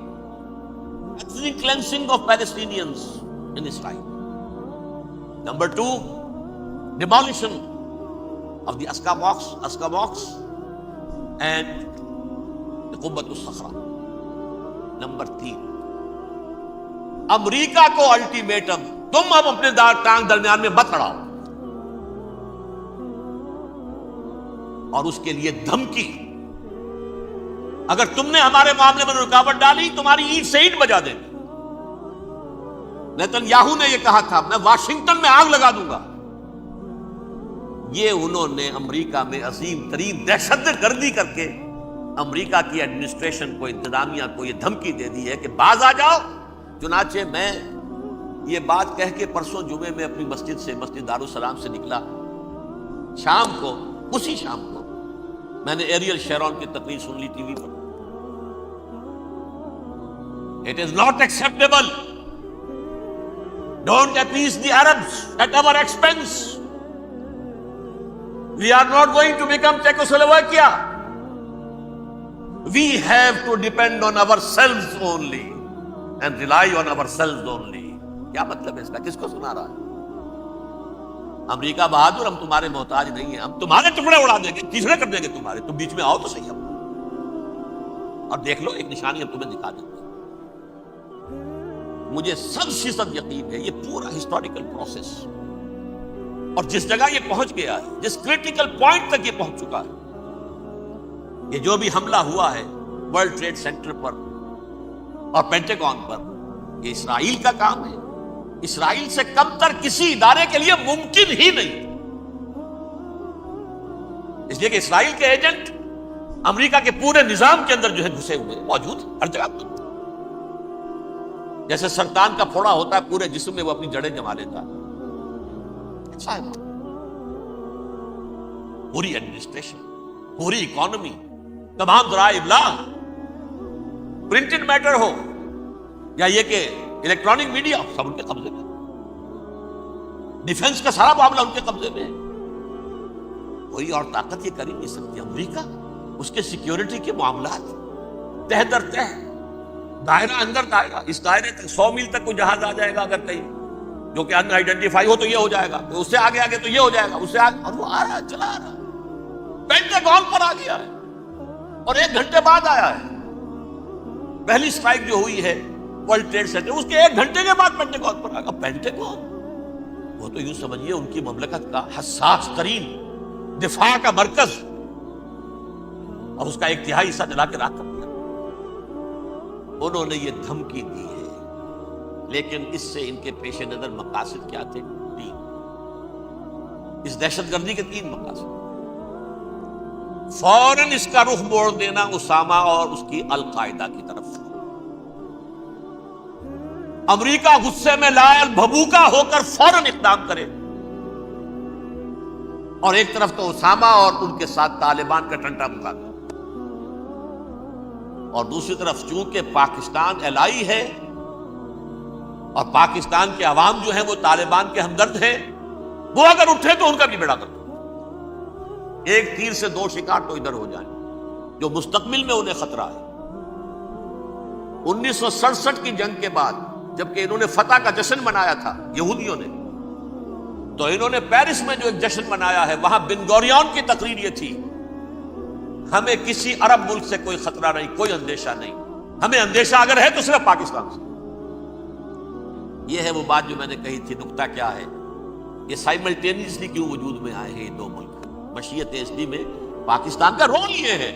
ethnic cleansing of Palestinians in Israel. Number 2 demolition of the Aqsa Mosque and the Qubbat al-Sakhra. Number 3 امریکہ کو الٹیمیٹم، تم اب اپنے ٹانگ درمیان میں مت اڑاؤ، اور اس کے لیے دھمکی، اگر تم نے ہمارے معاملے میں رکاوٹ ڈالی تمہاری اینٹ سے اینٹ بجا دیں گے۔ نیتن یاہو نے یہ کہا تھا میں واشنگٹن میں آگ لگا دوں گا۔ یہ انہوں نے امریکہ میں عظیم ترین دہشت گردی کر کے امریکہ کی ایڈمنسٹریشن کو، انتظامیہ کو یہ دھمکی دے دی ہے کہ باز آ جاؤ۔ چنانچہ میں یہ بات کہہ کے پرسوں جمعے میں اپنی مسجد سے، مسجد دارالسلام سے نکلا، شام کو، اسی شام کو میں نے ایریل شیرون کی تقریر سن لی T V per. It is not acceptable. Don't appease the Arabs at our expense. We are not going to become Czechoslovakia. We have to depend on ourselves only and rely on ourselves only. کیا مطلب ہے اس کا؟ کس کو سنا رہا ہے؟ امریکہ بہادر، ہم تمہارے محتاج نہیں ہیں، ہم تمہارے ٹکڑے اڑا دیں گے، تیسرے کر دیں گے تمہارے، تم بیچ میں آؤ تو صحیح ہم، اور دیکھ لو ایک نشانی ہم تمہیں دکھا دیں گے۔ مجھے 100% یقین ہے یہ پورا ہسٹوریکل پروسیس، اور جس جگہ یہ پہنچ گیا ہے، جس کریٹیکل پوائنٹ تک یہ پہنچ چکا ہے، یہ جو بھی حملہ ہوا ہے ورلڈ ٹریڈ سینٹر پر اور پینٹاگون پر، یہ اسرائیل کا کام ہے۔ اسرائیل سے کم تر کسی ادارے کے لیے ممکن ہی نہیں، اس لیے کہ اسرائیل کے ایجنٹ امریکہ کے پورے نظام کے اندر جو ہے گھسے ہوئے موجود ہر جگہ پر۔ جیسے سرطان کا پھوڑا ہوتا ہے پورے جسم میں، وہ اپنی جڑیں جما لیتا ہے، ایسا ہے پوری ایڈمنسٹریشن، پوری اکانومی، تمام ذرائع ابلاغ، پرنٹڈ میٹر ہو یا یہ کہ الیکٹرانک میڈیا، سب ان کے قبضے میں، ڈیفنس کا سارا معاملہ ان کے قبضے میں ہے۔ کوئی اور طاقت یہ کر ہی نہیں سکتی۔ امریکہ، اس کے سیکیورٹی کے معاملات تہ در تہ، دائرہ اندر دائرہ، اس دائرے تک 100 میل تک کوئی جہاز آ جائے گا اگر کہیں جو کہ ان آئیڈینٹیفائی ہو تو یہ ہو جائے گا، اس سے آگے آگے تو یہ ہو جائے گا، اس سے آگے، اور وہ آ رہا ہے، چلا آ رہا ہے، پینٹاگون پر آ گیا ہے، اور 1 گھنٹے بعد آیا ہے۔ پہلی اسٹرائک جو ہوئی ہے ورلڈ ٹریڈ سینٹر، اس کے 1 گھنٹے کے بعد پینٹاگون پر آ گیا۔ پینٹاگون وہ تو یوں سمجھیے ان کی مملکت کا حساس ترین دفاع کا مرکز، اور اس کا 1/3 حصہ جلا کے راکھ کر دیا۔ انہوں نے یہ دھمکی دی ہے، لیکن اس سے ان کے پیش نظر مقاصد کیا تھے؟ 3۔ اس دہشت گردی کے 3 مقاصد۔ فوراً اس کا رخ موڑ دینا اسامہ اور اس کی القاعدہ کی طرف۔ امریکہ غصے میں لائل بھبوکا ہو کر فوراً اقدام کرے، اور ایک طرف تو اسامہ اور ان کے ساتھ طالبان کا ٹنٹا مقابلہ، اور دوسری طرف چونکہ پاکستان الائی ہے اور پاکستان کے عوام جو ہیں وہ طالبان کے ہمدرد ہیں، وہ اگر اٹھے تو ان کا بھی بیڑا کر دو، ایک تیر سے 2 شکار تو ادھر ہو جائیں، جو مستقبل میں انہیں خطرہ ہے۔ 1967 کی جنگ کے بعد جبکہ انہوں نے فتح کا جشن منایا تھا یہودیوں نے، تو انہوں نے پیرس میں جو ایک جشن منایا ہے، وہاں بن گوریون کی تقریر یہ تھی، ہمیں کسی عرب ملک سے کوئی خطرہ نہیں، کوئی اندیشہ نہیں، ہمیں اندیشہ اگر ہے تو صرف پاکستان سے۔ یہ ہے وہ بات جو میں نے کہی تھی، نکتہ کیا ہے یہ سائملٹینیسلی کیوں وجود میں آئے ہیں یہ دو ملک؟ مشیت اسلی میں پاکستان کا رول یہ ہے